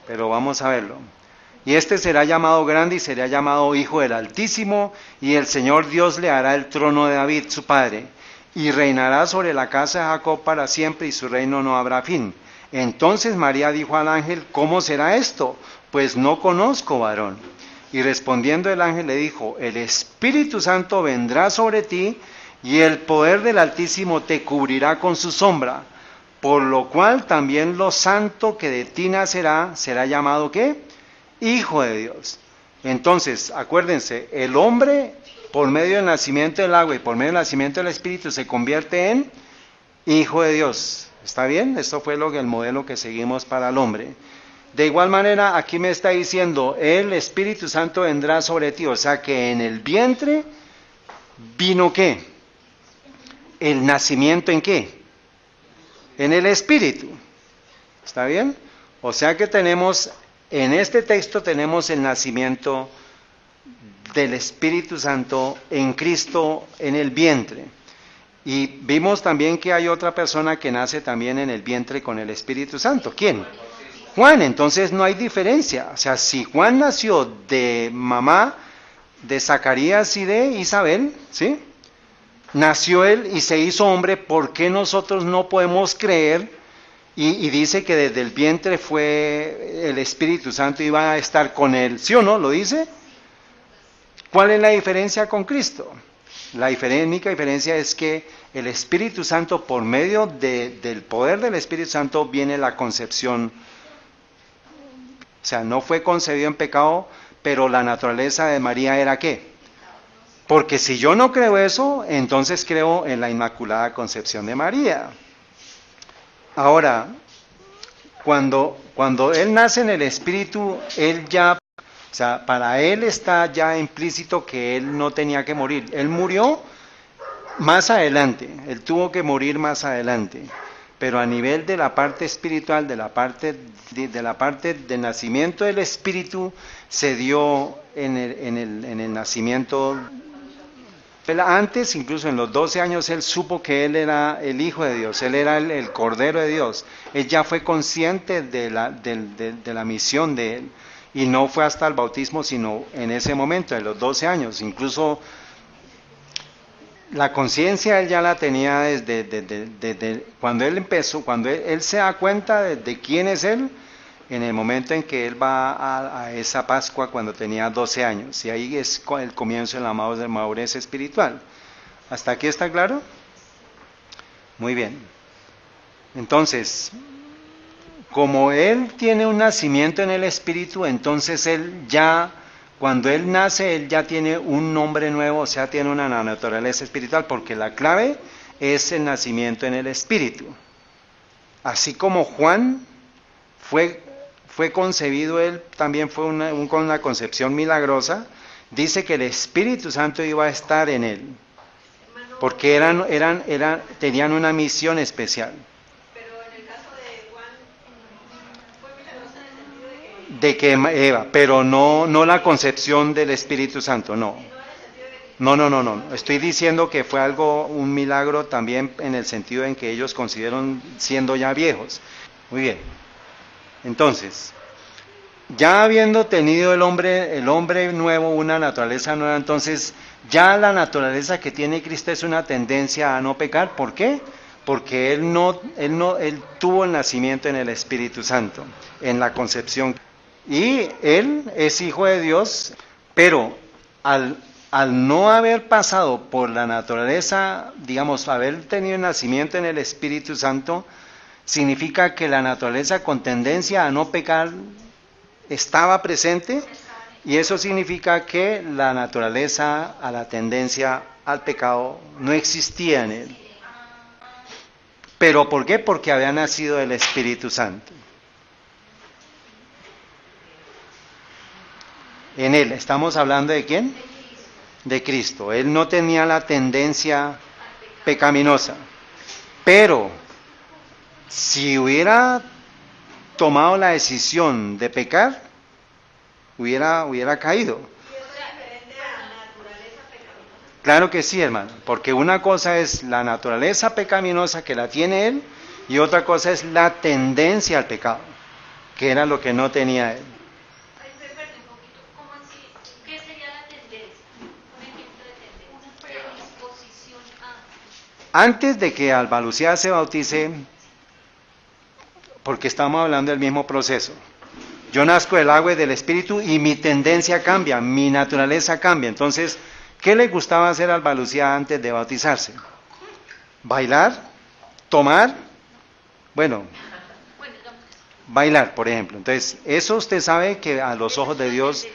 Pero vamos a verlo. Y este será llamado grande y será llamado Hijo del Altísimo, y el Señor Dios le hará el trono de David, su padre, y reinará sobre la casa de Jacob para siempre, y su reino no habrá fin. Entonces María dijo al ángel, ¿cómo será esto? Pues no conozco varón. Y respondiendo el ángel le dijo, el Espíritu Santo vendrá sobre ti, y el poder del Altísimo te cubrirá con su sombra, por lo cual también lo santo que de ti nacerá, será llamado ¿qué? Hijo de Dios. Entonces, acuérdense, el hombre, por medio del nacimiento del agua y por medio del nacimiento del Espíritu, se convierte en Hijo de Dios. ¿Está bien? Esto fue el modelo que seguimos para el hombre. De igual manera, aquí me está diciendo, el Espíritu Santo vendrá sobre ti, o sea que en el vientre vino ¿qué? El nacimiento ¿en qué? En el Espíritu. ¿Está bien? O sea que tenemos, en este texto tenemos el nacimiento del Espíritu Santo en Cristo en el vientre. Y vimos también que hay otra persona que nace también en el vientre con el Espíritu Santo. ¿Quién? Juan. Entonces no hay diferencia. O sea, si Juan nació de mamá de Zacarías y de Isabel, ¿sí? Nació él y se hizo hombre, ¿por qué nosotros no podemos creer? Y dice que desde el vientre fue el Espíritu Santo iba a estar con él, ¿sí o no? ¿Lo dice? ¿Cuál es la diferencia con Cristo? La única diferencia es que el Espíritu Santo, por medio del poder del Espíritu Santo, viene la concepción. O sea, no fue concebido en pecado, pero la naturaleza de María era ¿qué? Porque si yo no creo eso, entonces creo en la Inmaculada Concepción de María. Ahora, cuando él nace en el Espíritu, él ya, o sea, para él está ya implícito que él no tenía que morir. Él murió más adelante, él tuvo que morir más adelante. Pero a nivel de la parte espiritual, de la parte del nacimiento del Espíritu, se dio en el nacimiento. Antes, incluso en los 12 años, él supo que él era el Hijo de Dios, él era el Cordero de Dios. Él ya fue consciente de la misión de él. Y no fue hasta el bautismo, sino en ese momento, en los 12 años. Incluso la conciencia él ya la tenía desde cuando él empezó, cuando él se da cuenta de quién es él, en el momento en que él va a esa Pascua cuando tenía 12 años. Y ahí es el comienzo de la madurez espiritual. ¿Hasta aquí está claro? Muy bien. Entonces, como él tiene un nacimiento en el Espíritu, entonces él ya, cuando él nace, él ya tiene un nombre nuevo, o sea, tiene una naturaleza espiritual, porque la clave es el nacimiento en el Espíritu. Así como Juan fue concebido, él también fue con una concepción milagrosa, dice que el Espíritu Santo iba a estar en él, porque tenían una misión especial. De que Eva, pero no la concepción del Espíritu Santo, no. No. Estoy diciendo que fue un milagro también en el sentido en que ellos consideran siendo ya viejos. Muy bien. Entonces, ya habiendo tenido el hombre nuevo, una naturaleza nueva, entonces ya la naturaleza que tiene Cristo es una tendencia a no pecar. ¿Por qué? Porque él tuvo el nacimiento en el Espíritu Santo, en la concepción. Y él es hijo de Dios, pero al no haber pasado por la naturaleza, digamos, haber tenido el nacimiento en el Espíritu Santo, significa que la naturaleza con tendencia a no pecar estaba presente, y eso significa que la naturaleza a la tendencia al pecado no existía en él. ¿Pero por qué? Porque había nacido el Espíritu Santo. En él, ¿estamos hablando de quién? De Cristo. Él no tenía la tendencia pecaminosa. Pero, si hubiera tomado la decisión de pecar, hubiera caído. Claro que sí, hermano, porque una cosa es la naturaleza pecaminosa que la tiene él, y otra cosa es la tendencia al pecado, que era lo que no tenía él. Antes de que Alba Lucía se bautice, porque estamos hablando del mismo proceso, yo nazco del agua y del Espíritu y mi tendencia cambia, mi naturaleza cambia. Entonces, ¿qué le gustaba hacer a Alba Lucía antes de bautizarse? ¿Bailar? ¿Tomar? Bueno, bailar, por ejemplo. Entonces, eso usted sabe que a los ojos de Dios,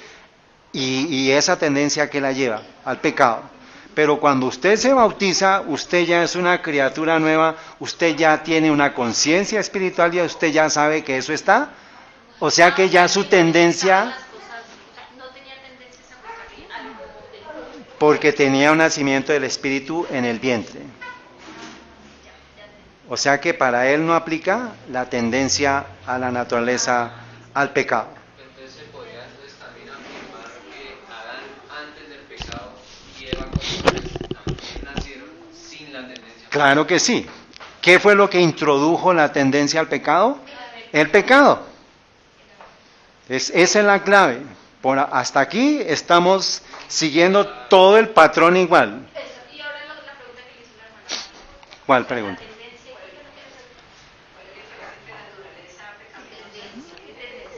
y esa tendencia que la lleva al pecado. Pero cuando usted se bautiza, usted ya es una criatura nueva, usted ya tiene una conciencia espiritual y usted ya sabe que eso está. O sea que ya su tendencia, porque tenía un nacimiento del Espíritu en el vientre. O sea que para él no aplica la tendencia a la naturaleza, al pecado. Entonces se podría también afirmar que Adán antes del pecado y Eva también nacieron sin la tendencia. Claro que sí. ¿Qué fue lo que introdujo la tendencia al pecado? El pecado. Esa es la clave. Hasta aquí estamos siguiendo todo el patrón igual. Y ahora la pregunta que le hizo la hermana. ¿Cuál pregunta?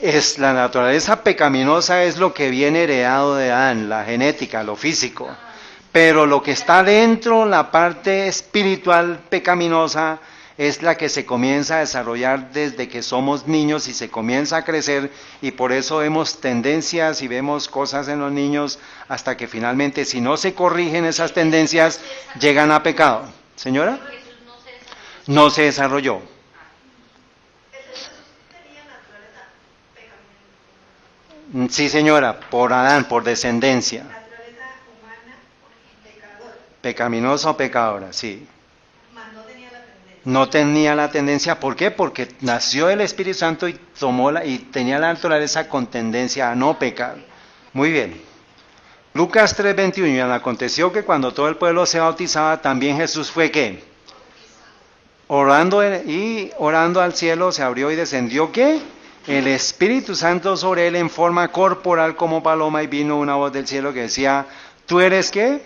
Es la naturaleza pecaminosa, es lo que viene heredado de Adán, la genética, lo físico. Pero lo que está dentro, la parte espiritual pecaminosa, es la que se comienza a desarrollar desde que somos niños y se comienza a crecer, y por eso vemos tendencias y vemos cosas en los niños hasta que finalmente, si no se corrigen esas tendencias, llegan a pecado. ¿Señora? No se desarrolló. Sí, señora, por Adán, por descendencia. Naturaleza humana, pecadora. Pecaminosa o pecadora, sí. No tenía la tendencia. No tenía la tendencia, ¿por qué? Porque nació el Espíritu Santo y tenía la naturaleza con tendencia a no pecar. Muy bien. Lucas 3:21, y aconteció que cuando todo el pueblo se bautizaba, también Jesús fue ¿qué? Orando al cielo, se abrió y descendió ¿qué? El Espíritu Santo sobre él en forma corporal como paloma, y vino una voz del cielo que decía, ¿tú eres qué?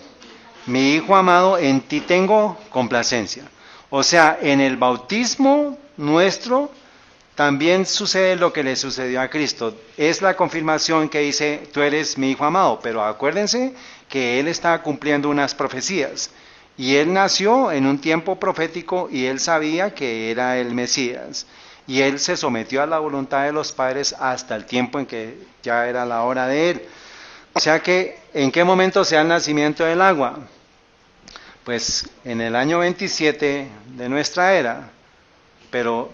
Mi Hijo amado, en ti tengo complacencia. O sea, en el bautismo nuestro también sucede lo que le sucedió a Cristo. Es la confirmación que dice, tú eres mi Hijo amado, pero acuérdense que él está cumpliendo unas profecías. Y él nació en un tiempo profético y él sabía que era el Mesías. Y él se sometió a la voluntad de los padres hasta el tiempo en que ya era la hora de él. O sea que, ¿en qué momento se da el nacimiento del agua? Pues en el año 27 de nuestra era. Pero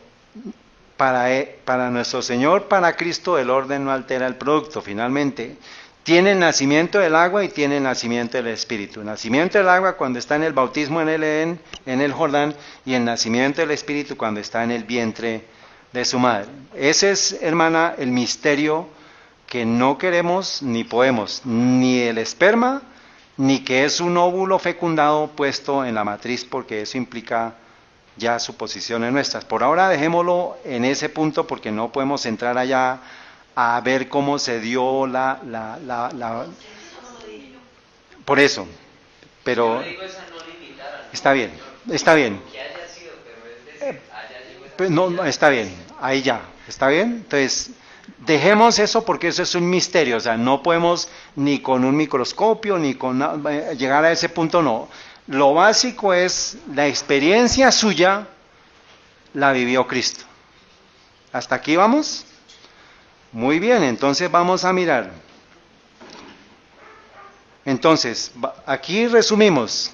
para nuestro Señor, para Cristo, el orden no altera el producto. Finalmente, tiene el nacimiento del agua y tiene el nacimiento del Espíritu. El nacimiento del agua cuando está en el bautismo en el Edén, en el Jordán, y el nacimiento del Espíritu cuando está en el vientre de su madre. Ese es, hermana, el misterio que no queremos ni podemos, ni el esperma, ni que es un óvulo fecundado puesto en la matriz, porque eso implica ya suposiciones nuestras. Por ahora dejémoslo en ese punto porque no podemos entrar allá a ver cómo se dio por eso, pero Yo digo esa no limitar, está bien, está bien. que haya sido, pero es decir, haya llegado esa Pues no, está bien, ahí ya, ¿está bien? Entonces, dejemos eso porque eso es un misterio, o sea, no podemos ni con un microscopio, ni con llegar a ese punto, no. Lo básico es la experiencia suya, la vivió Cristo. ¿Hasta aquí vamos? Muy bien, entonces vamos a mirar. Entonces, aquí resumimos.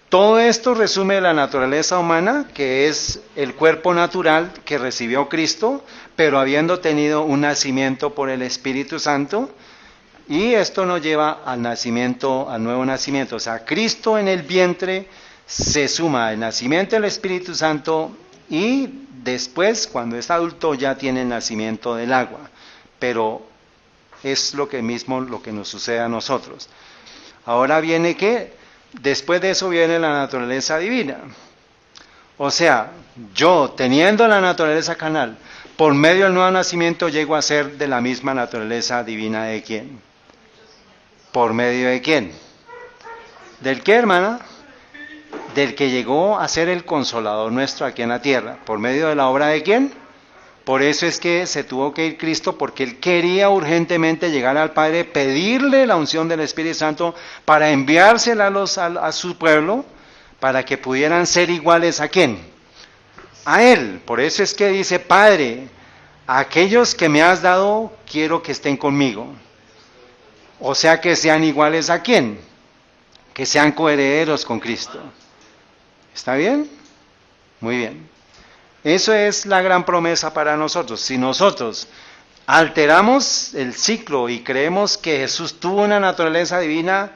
Todo esto resume la naturaleza humana, que es el cuerpo natural que recibió Cristo, pero habiendo tenido un nacimiento por el Espíritu Santo, y esto nos lleva al nacimiento, al nuevo nacimiento. O sea, Cristo en el vientre se suma el nacimiento del Espíritu Santo y después, cuando es adulto, ya tiene el nacimiento del agua. Pero es lo que nos sucede a nosotros. Ahora viene que después de eso viene la naturaleza divina. O sea, yo teniendo la naturaleza carnal, por medio del nuevo nacimiento llego a ser de la misma naturaleza divina de quién. ¿Por medio de quién? ¿Del qué, hermana? Del que llegó a ser el consolador nuestro aquí en la tierra. ¿Por medio de la obra de quién? Por eso es que se tuvo que ir Cristo, porque Él quería urgentemente llegar al Padre, pedirle la unción del Espíritu Santo para enviársela a su pueblo, para que pudieran ser iguales a quién. A Él. Por eso es que dice, Padre, a aquellos que me has dado, quiero que estén conmigo. O sea, que sean iguales a quién. Que sean coherederos con Cristo. ¿Está bien? Muy bien. Eso es la gran promesa para nosotros. Si nosotros alteramos el ciclo y creemos que Jesús tuvo una naturaleza divina,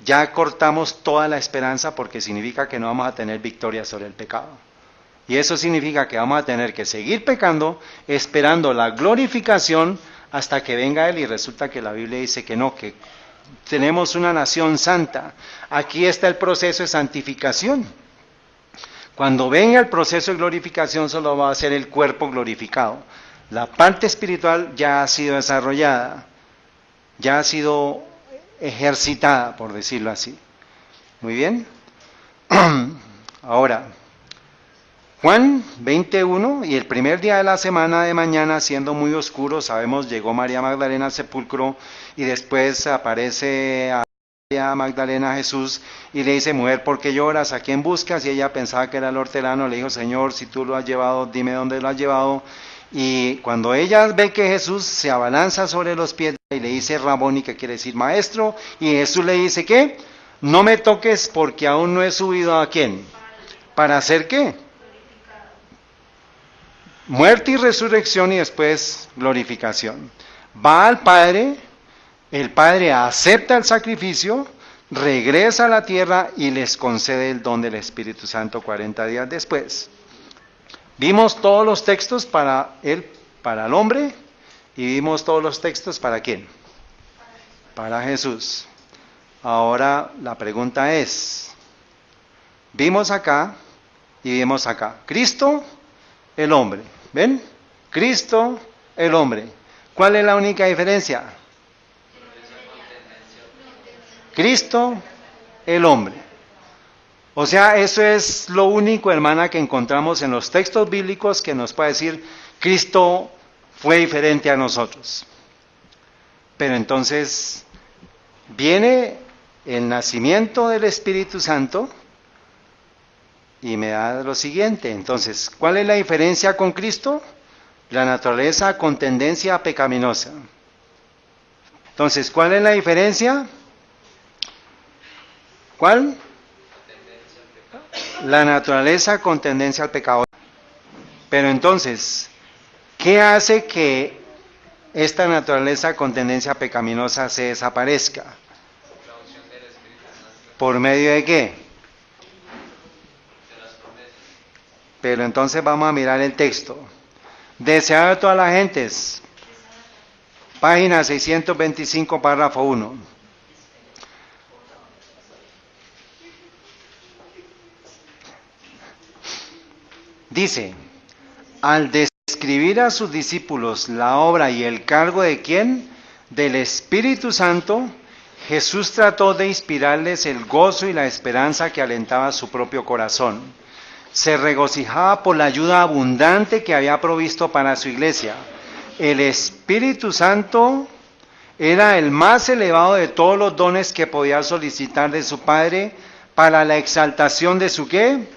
ya cortamos toda la esperanza porque significa que no vamos a tener victoria sobre el pecado. Y eso significa que vamos a tener que seguir pecando, esperando la glorificación hasta que venga Él, y resulta que la Biblia dice que no, que tenemos una nación santa. Aquí está el proceso de santificación. Cuando venga el proceso de glorificación solo va a ser el cuerpo glorificado. La parte espiritual ya ha sido desarrollada, ya ha sido ejercitada, por decirlo así. Muy bien. Ahora, Juan 21, y el primer día de la semana de mañana, siendo muy oscuro, sabemos, llegó María Magdalena al sepulcro y después aparece a María Magdalena a Jesús y le dice, mujer, ¿por qué lloras? ¿A quién buscas? Y ella pensaba que era el hortelano, le dijo, Señor, si tú lo has llevado, dime dónde lo has llevado. Y cuando ella ve que Jesús se abalanza sobre los pies y le dice Raboni, que quiere decir maestro, y Jesús le dice, ¿qué? No me toques porque aún no he subido ¿a quién? ¿Para hacer qué? Muerte y resurrección y después glorificación. Va al Padre, el Padre acepta el sacrificio, regresa a la tierra y les concede el don del Espíritu Santo 40 días después. Vimos todos los textos para el hombre, y vimos todos los textos para ¿quién? Para Jesús. Ahora la pregunta es, vimos acá y vimos acá. Cristo, el hombre. ¿Ven? Cristo, el hombre. ¿Cuál es la única diferencia? Cristo, el hombre. O sea, eso es lo único, hermana, que encontramos en los textos bíblicos que nos puede decir, Cristo fue diferente a nosotros. Pero entonces, viene el nacimiento del Espíritu Santo, y me da lo siguiente. Entonces, ¿cuál es la diferencia con Cristo? La naturaleza con tendencia pecaminosa. Entonces, ¿cuál es la diferencia? ¿Cuál? La naturaleza con tendencia al pecado. Pero entonces, ¿qué hace que esta naturaleza con tendencia pecaminosa se desaparezca? ¿Por medio de qué? Pero entonces vamos a mirar el texto. Deseado de todas las gentes. Página 625, párrafo 1. Dice, al describir a sus discípulos la obra y el cargo de ¿quién? Del Espíritu Santo, Jesús trató de inspirarles el gozo y la esperanza que alentaba su propio corazón. Se regocijaba por la ayuda abundante que había provisto para su iglesia. El Espíritu Santo era el más elevado de todos los dones que podía solicitar de su Padre para la exaltación de su ¿qué?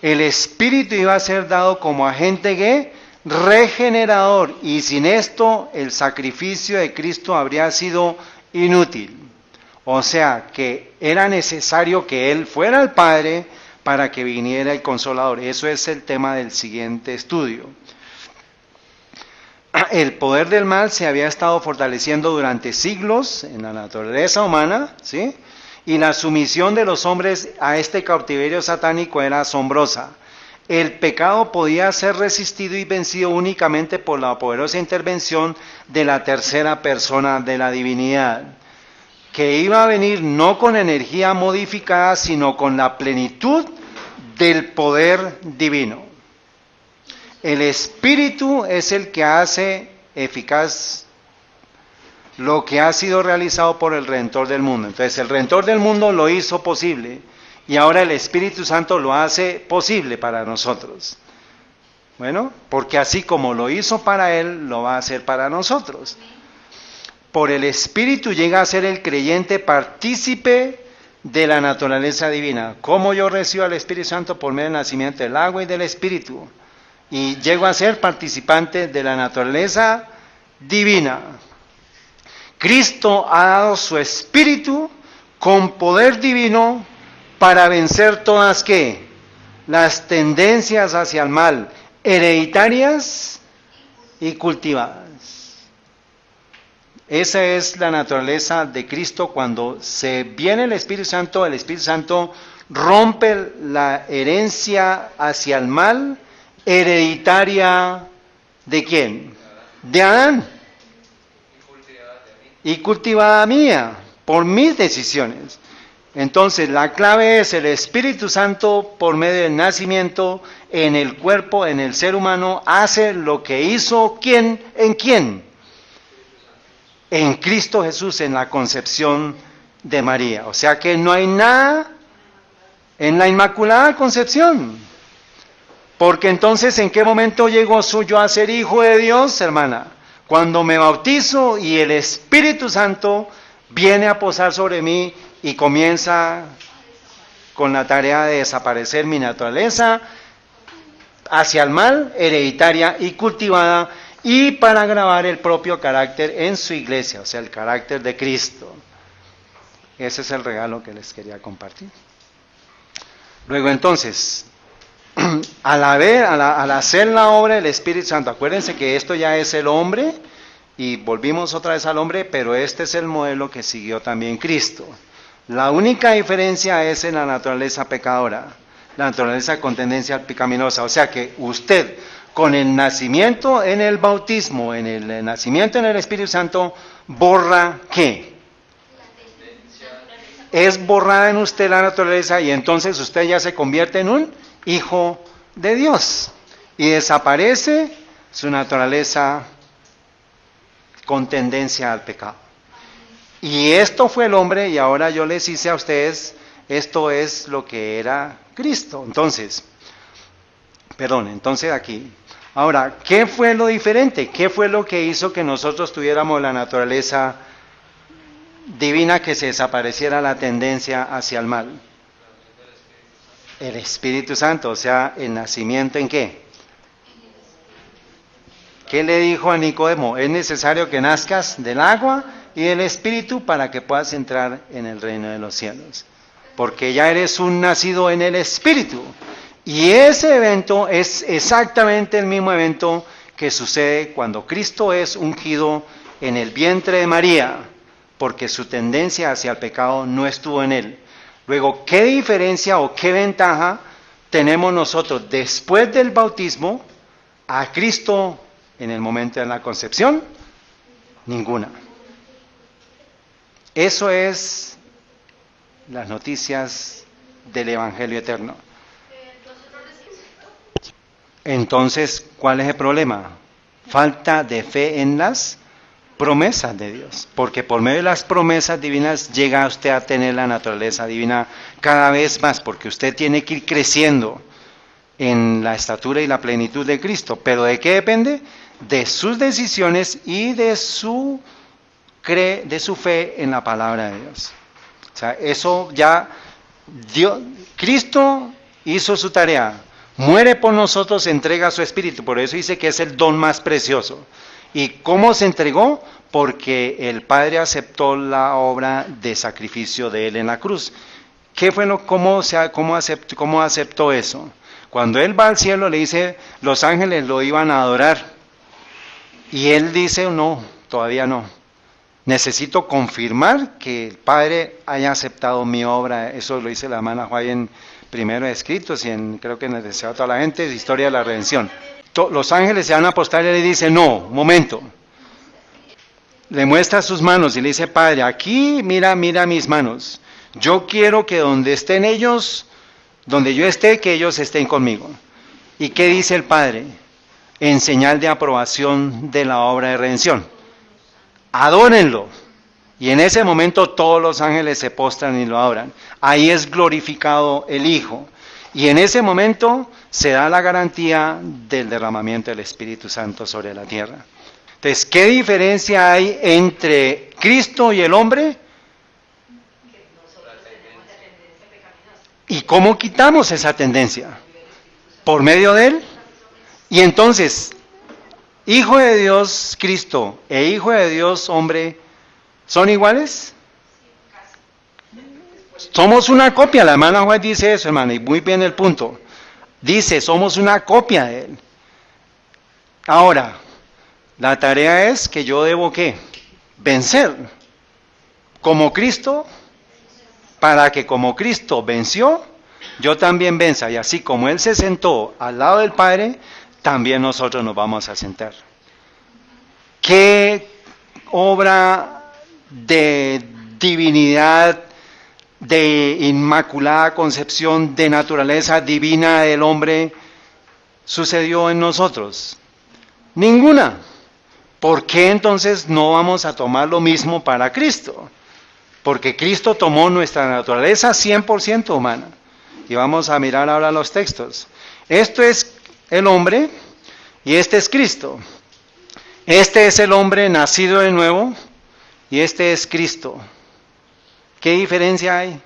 El Espíritu iba a ser dado como agente ¿qué? Regenerador, y sin esto el sacrificio de Cristo habría sido inútil. O sea que era necesario que Él fuera el Padre para que viniera el Consolador. Eso es el tema del siguiente estudio. El poder del mal se había estado fortaleciendo durante siglos en la naturaleza humana, ¿sí? Y la sumisión de los hombres a este cautiverio satánico era asombrosa. El pecado podía ser resistido y vencido únicamente por la poderosa intervención de la tercera persona de la divinidad, que iba a venir no con energía modificada, sino con la plenitud del poder divino. El Espíritu es el que hace eficaz lo que ha sido realizado por el Redentor del mundo. Entonces, el Redentor del mundo lo hizo posible, y ahora el Espíritu Santo lo hace posible para nosotros. Bueno, porque así como lo hizo para Él, lo va a hacer para nosotros. Por el Espíritu llega a ser el creyente partícipe de la naturaleza divina. ¿Cómo yo recibo al Espíritu Santo? Por medio del nacimiento del agua y del Espíritu. Y llego a ser participante de la naturaleza divina. Cristo ha dado su Espíritu con poder divino para vencer todas ¿qué? Las tendencias hacia el mal, hereditarias y cultivadas. Esa es la naturaleza de Cristo. Cuando se viene el Espíritu Santo rompe la herencia hacia el mal, hereditaria ¿de quién? De Adán. Y cultivada mía, por mis decisiones. Entonces la clave es el Espíritu Santo por medio del nacimiento en el cuerpo, en el ser humano, hace lo que hizo ¿quién? ¿En quién? En Cristo Jesús, en la concepción de María. O sea que no hay nada en la Inmaculada Concepción. Porque entonces, ¿en qué momento llegó yo a ser hijo de Dios, hermana? Cuando me bautizo y el Espíritu Santo viene a posar sobre mí y comienza con la tarea de desaparecer mi naturaleza hacia el mal, hereditaria y cultivada, y para grabar el propio carácter en su iglesia, o sea, el carácter de Cristo. Ese es el regalo que les quería compartir. Luego entonces, al hacer la obra del Espíritu Santo, acuérdense que esto ya es el hombre, y volvimos otra vez al hombre, pero este es el modelo que siguió también Cristo. La única diferencia es en la naturaleza pecadora, la naturaleza con tendencia pecaminosa. O sea que usted, con el nacimiento en el bautismo, en el nacimiento en el Espíritu Santo, borra ¿qué? Es borrada en usted la naturaleza, y entonces usted ya se convierte en un hijo de Dios. Y desaparece su naturaleza con tendencia al pecado. Y esto fue el hombre, y ahora yo les hice a ustedes, esto es lo que era Cristo. Entonces aquí. Ahora, ¿qué fue lo diferente? ¿Qué fue lo que hizo que nosotros tuviéramos la naturaleza divina, que se desapareciera la tendencia hacia el mal? El Espíritu Santo, o sea, el nacimiento ¿en qué? ¿Qué le dijo a Nicodemo? Es necesario que nazcas del agua y del Espíritu para que puedas entrar en el reino de los cielos. Porque ya eres un nacido en el Espíritu. Y ese evento es exactamente el mismo evento que sucede cuando Cristo es ungido en el vientre de María, porque su tendencia hacia el pecado no estuvo en él. Luego, ¿qué diferencia o qué ventaja tenemos nosotros después del bautismo a Cristo en el momento de la concepción? Ninguna. Eso es las noticias del Evangelio eterno. Entonces, ¿cuál es el problema? Falta de fe en las promesas de Dios, porque por medio de las promesas divinas llega usted a tener la naturaleza divina cada vez más, porque usted tiene que ir creciendo en la estatura y la plenitud de Cristo. ¿Pero de qué depende? De sus decisiones y de su fe en la palabra de Dios. O sea, eso ya Cristo hizo su tarea, muere por nosotros, entrega su espíritu, por eso dice que es el don más precioso. ¿Y cómo se entregó? Porque el Padre aceptó la obra de sacrificio de Él en la cruz. ¿Cómo aceptó eso? Cuando Él va al cielo, le dice, los ángeles lo iban a adorar. Y Él dice, no, todavía no. Necesito confirmar que el Padre haya aceptado mi obra. Eso lo dice la hermana Juay en Primero Escritos y creo que en el Deseo de toda la gente, es Historia de la Redención. Los ángeles se van a postar y le dicen, no, un momento. Le muestra sus manos y le dice, Padre, aquí mira mis manos. Yo quiero que donde estén ellos, donde yo esté, que ellos estén conmigo. ¿Y qué dice el Padre? En señal de aprobación de la obra de redención. Adórenlo. Y en ese momento todos los ángeles se postran y lo adoran. Ahí es glorificado el Hijo. Y en ese momento se da la garantía del derramamiento del Espíritu Santo sobre la tierra. Entonces, ¿qué diferencia hay entre Cristo y el hombre? ¿Y cómo quitamos esa tendencia? Por medio de Él. Y entonces, Hijo de Dios, Cristo, e Hijo de Dios, hombre, ¿son iguales? Somos una copia, la hermana Juan dice eso, hermano, y muy bien el punto. Dice, somos una copia de Él. Ahora, la tarea es que yo debo, ¿qué? Vencer. Como Cristo, para que como Cristo venció, yo también venza. Y así como Él se sentó al lado del Padre, también nosotros nos vamos a sentar. ¿Qué obra de divinidad, de inmaculada concepción, de naturaleza divina del hombre sucedió en nosotros? Ninguna. ¿Por qué entonces no vamos a tomar lo mismo para Cristo? Porque Cristo tomó nuestra naturaleza 100% humana. Y vamos a mirar ahora los textos. Esto es el hombre y este es Cristo. Este es el hombre nacido de nuevo y este es Cristo. ¿Qué diferencia hay?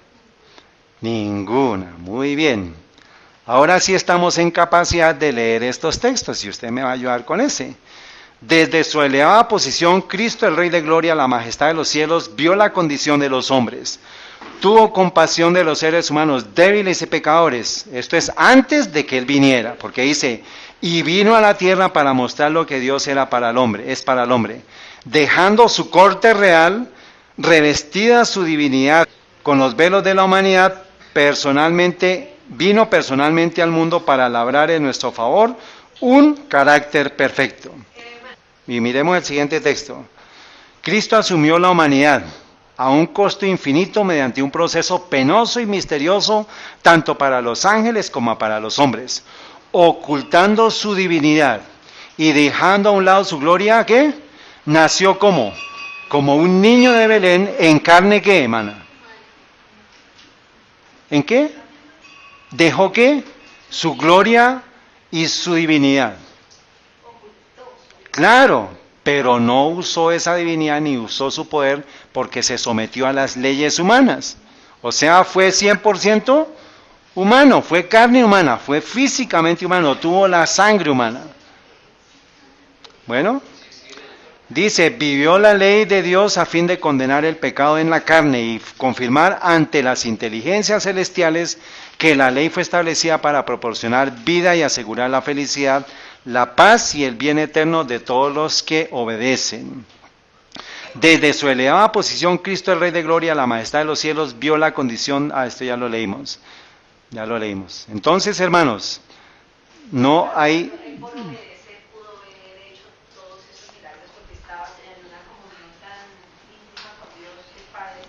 Ninguna. Muy bien. Ahora sí estamos en capacidad de leer estos textos y usted me va a ayudar con ese. Desde su elevada posición, Cristo, el Rey de Gloria, la majestad de los cielos, vio la condición de los hombres. Tuvo compasión de los seres humanos débiles y pecadores. Esto es antes de que Él viniera, porque dice, y vino a la tierra para mostrar lo que Dios era para el hombre, es para el hombre. Dejando su corte real, revestida su divinidad con los velos de la humanidad, vino personalmente al mundo para labrar en nuestro favor un carácter perfecto. Y miremos el siguiente texto. Cristo asumió la humanidad a un costo infinito mediante un proceso penoso y misterioso tanto para los ángeles como para los hombres, ocultando su divinidad y dejando a un lado su gloria. ¿Qué? Nació como un niño de Belén en carne. ¿Qué, hermana? ¿En qué? Dejó ¿qué? Su gloria y su divinidad. Claro, pero no usó esa divinidad ni usó su poder porque se sometió a las leyes humanas. O sea, fue 100% humano, fue carne humana, fue físicamente humano, tuvo la sangre humana. Bueno, dice, vivió la ley de Dios a fin de condenar el pecado en la carne y confirmar ante las inteligencias celestiales que la ley fue establecida para proporcionar vida y asegurar la felicidad, la paz y el bien eterno de todos los que obedecen. Desde su elevada posición, Cristo el Rey de Gloria, la majestad de los cielos, vio la condición, esto ya lo leímos. Entonces, hermanos, no hay... Él por obedecer pudo haber hecho todos esos milagros porque estaba en una comunión tan íntima con Dios el Padre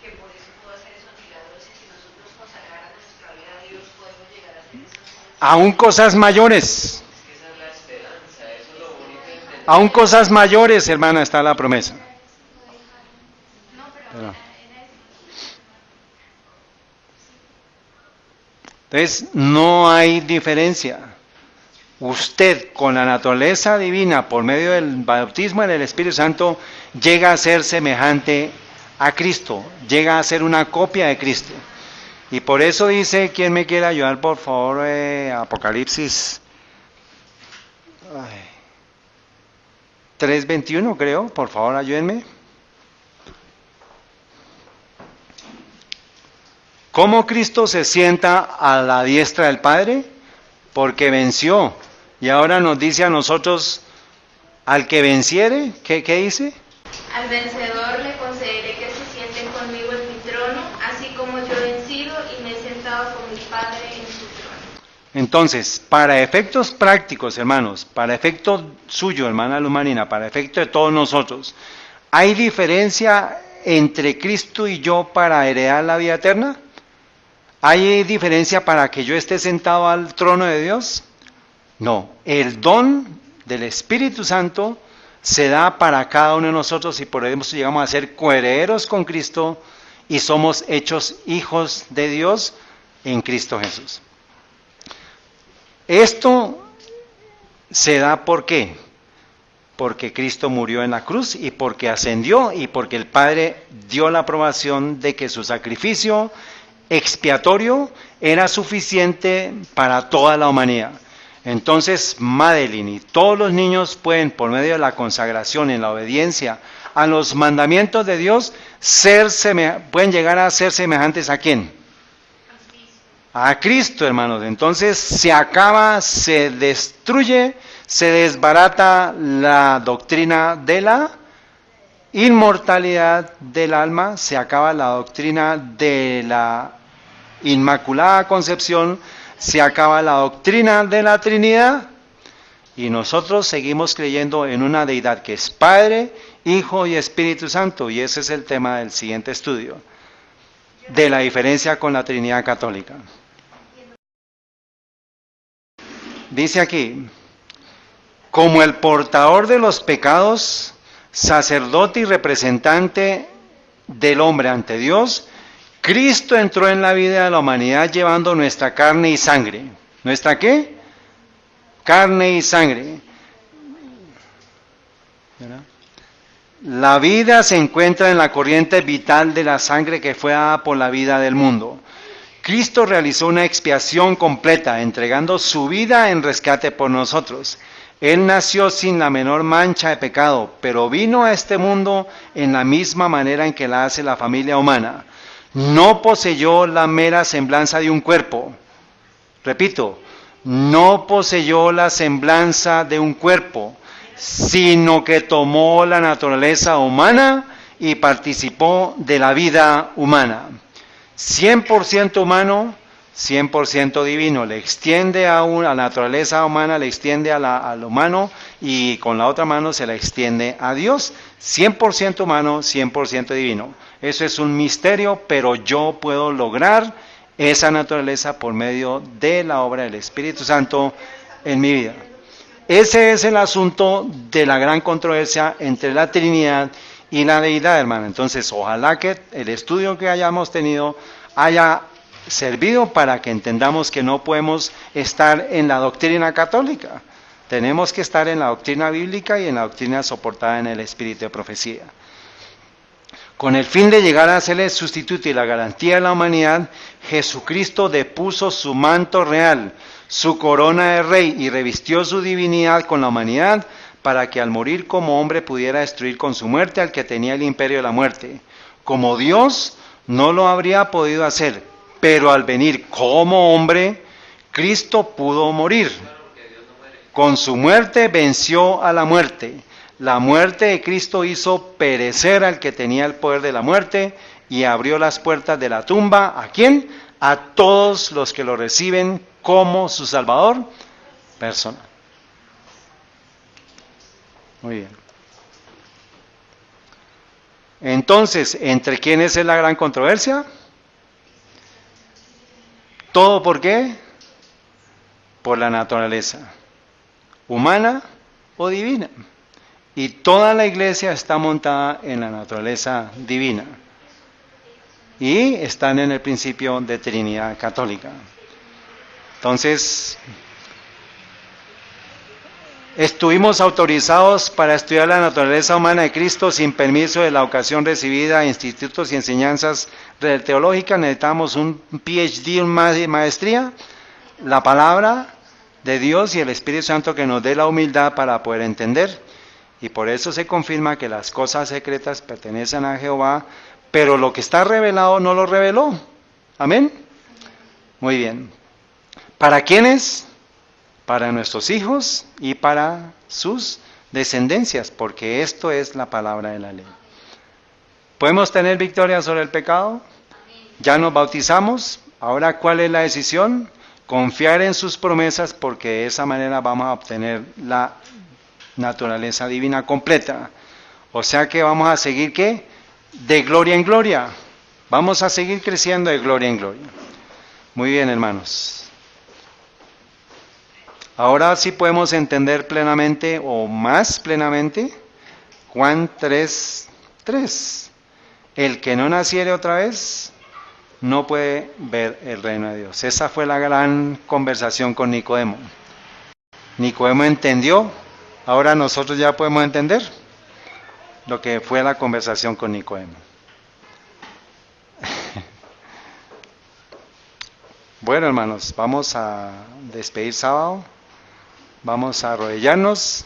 que por eso pudo hacer esos milagros, y si nosotros consagramos nuestra vida a Dios podemos llegar a hacer esas cosas. Aún cosas mayores. Es que esa es la esperanza, eso es lo bonito de entender. Aún cosas mayores, hermana, está la promesa. Pero. Entonces, no hay diferencia. Usted, con la naturaleza divina, por medio del bautismo en el Espíritu Santo, llega a ser semejante a Cristo, llega a ser una copia de Cristo. Y por eso dice, ¿quién me quiere ayudar, por favor? Apocalipsis 3:21, creo, por favor, ayúdenme. ¿Cómo Cristo se sienta a la diestra del Padre? Porque venció. Y ahora nos dice a nosotros, al que venciere, ¿qué dice? Al vencedor le concederé que se siente conmigo en mi trono, así como yo he vencido y me he sentado con mi Padre en su trono. Entonces, para efectos prácticos, hermanos, para efecto suyo, hermana Lumanina, para efecto de todos nosotros, ¿hay diferencia entre Cristo y yo para heredar la vida eterna? ¿Hay diferencia para que yo esté sentado al trono de Dios? No, el don del Espíritu Santo se da para cada uno de nosotros y por eso llegamos a ser coherederos con Cristo y somos hechos hijos de Dios en Cristo Jesús. Esto se da ¿por qué? Porque Cristo murió en la cruz y porque ascendió y porque el Padre dio la aprobación de que su sacrificio expiatorio era suficiente para toda la humanidad. Entonces, Madeline y todos los niños pueden, por medio de la consagración en la obediencia a los mandamientos de Dios, pueden llegar a ser semejantes ¿a quién? A Cristo, hermanos. Entonces se acaba, se destruye, se desbarata la doctrina de la inmortalidad del alma, se acaba la doctrina de la Inmaculada Concepción, se acaba la doctrina de la Trinidad y nosotros seguimos creyendo en una deidad que es Padre, Hijo y Espíritu Santo, y ese es el tema del siguiente estudio, de la diferencia con la Trinidad Católica. Dice aquí, como el portador de los pecados, sacerdote y representante del hombre ante Dios, Cristo entró en la vida de la humanidad llevando nuestra carne y sangre. ¿Nuestra qué? Carne y sangre. ¿Verdad? La vida se encuentra en la corriente vital de la sangre que fue dada por la vida del mundo. Cristo realizó una expiación completa, entregando su vida en rescate por nosotros. Él nació sin la menor mancha de pecado, pero vino a este mundo en la misma manera en que la hace la familia humana. No poseyó la mera semblanza de un cuerpo. Repito, no poseyó la semblanza de un cuerpo, sino que tomó la naturaleza humana y participó de la vida humana. 100% humano, 100% divino. Le extiende a la naturaleza humana, le extiende al humano y con la otra mano se la extiende a Dios. 100% humano, 100% divino. Eso es un misterio, pero yo puedo lograr esa naturaleza por medio de la obra del Espíritu Santo en mi vida. Ese es el asunto de la gran controversia entre la Trinidad y la deidad, hermano. Entonces, ojalá que el estudio que hayamos tenido haya servido para que entendamos que no podemos estar en la doctrina católica. Tenemos que estar en la doctrina bíblica y en la doctrina soportada en el espíritu de profecía. Con el fin de llegar a ser el sustituto y la garantía de la humanidad, Jesucristo depuso su manto real, su corona de rey y revistió su divinidad con la humanidad para que al morir como hombre pudiera destruir con su muerte al que tenía el imperio de la muerte. Como Dios no lo habría podido hacer, pero al venir como hombre, Cristo pudo morir. Con su muerte venció a la muerte. La muerte de Cristo hizo perecer al que tenía el poder de la muerte y abrió las puertas de la tumba. ¿A quién? A todos los que lo reciben como su Salvador personal. Muy bien. Entonces, ¿entre quiénes es la gran controversia? ¿Todo por qué? Por la naturaleza, humana o divina. Y toda la iglesia está montada en la naturaleza divina. Y están en el principio de Trinidad católica. Entonces, estuvimos autorizados para estudiar la naturaleza humana de Cristo sin permiso de la ocasión recibida, institutos y enseñanzas teológicas. Necesitamos un PhD, una maestría, la palabra de Dios y el Espíritu Santo que nos dé la humildad para poder entender. Y por eso se confirma que las cosas secretas pertenecen a Jehová, pero lo que está revelado no lo reveló. Amén. Muy bien. ¿Para quiénes? Para nuestros hijos y para sus descendencias, porque esto es la palabra de la ley. ¿Podemos tener victoria sobre el pecado? Ya nos bautizamos. Ahora, ¿cuál es la decisión? Confiar en sus promesas, porque de esa manera vamos a obtener la naturaleza divina completa. O sea que vamos a seguir, ¿qué? De gloria en gloria. Vamos a seguir creciendo de gloria en gloria. Muy bien, hermanos. Ahora sí podemos entender plenamente o más plenamente Juan 3:3. El que no naciere otra vez no puede ver el reino de Dios. Esa fue la gran conversación con Nicodemo. Nicodemo entendió. Ahora nosotros ya podemos entender lo que fue la conversación con Nicodemo. Bueno, hermanos, vamos a despedir sábado. Vamos a arrodillarnos.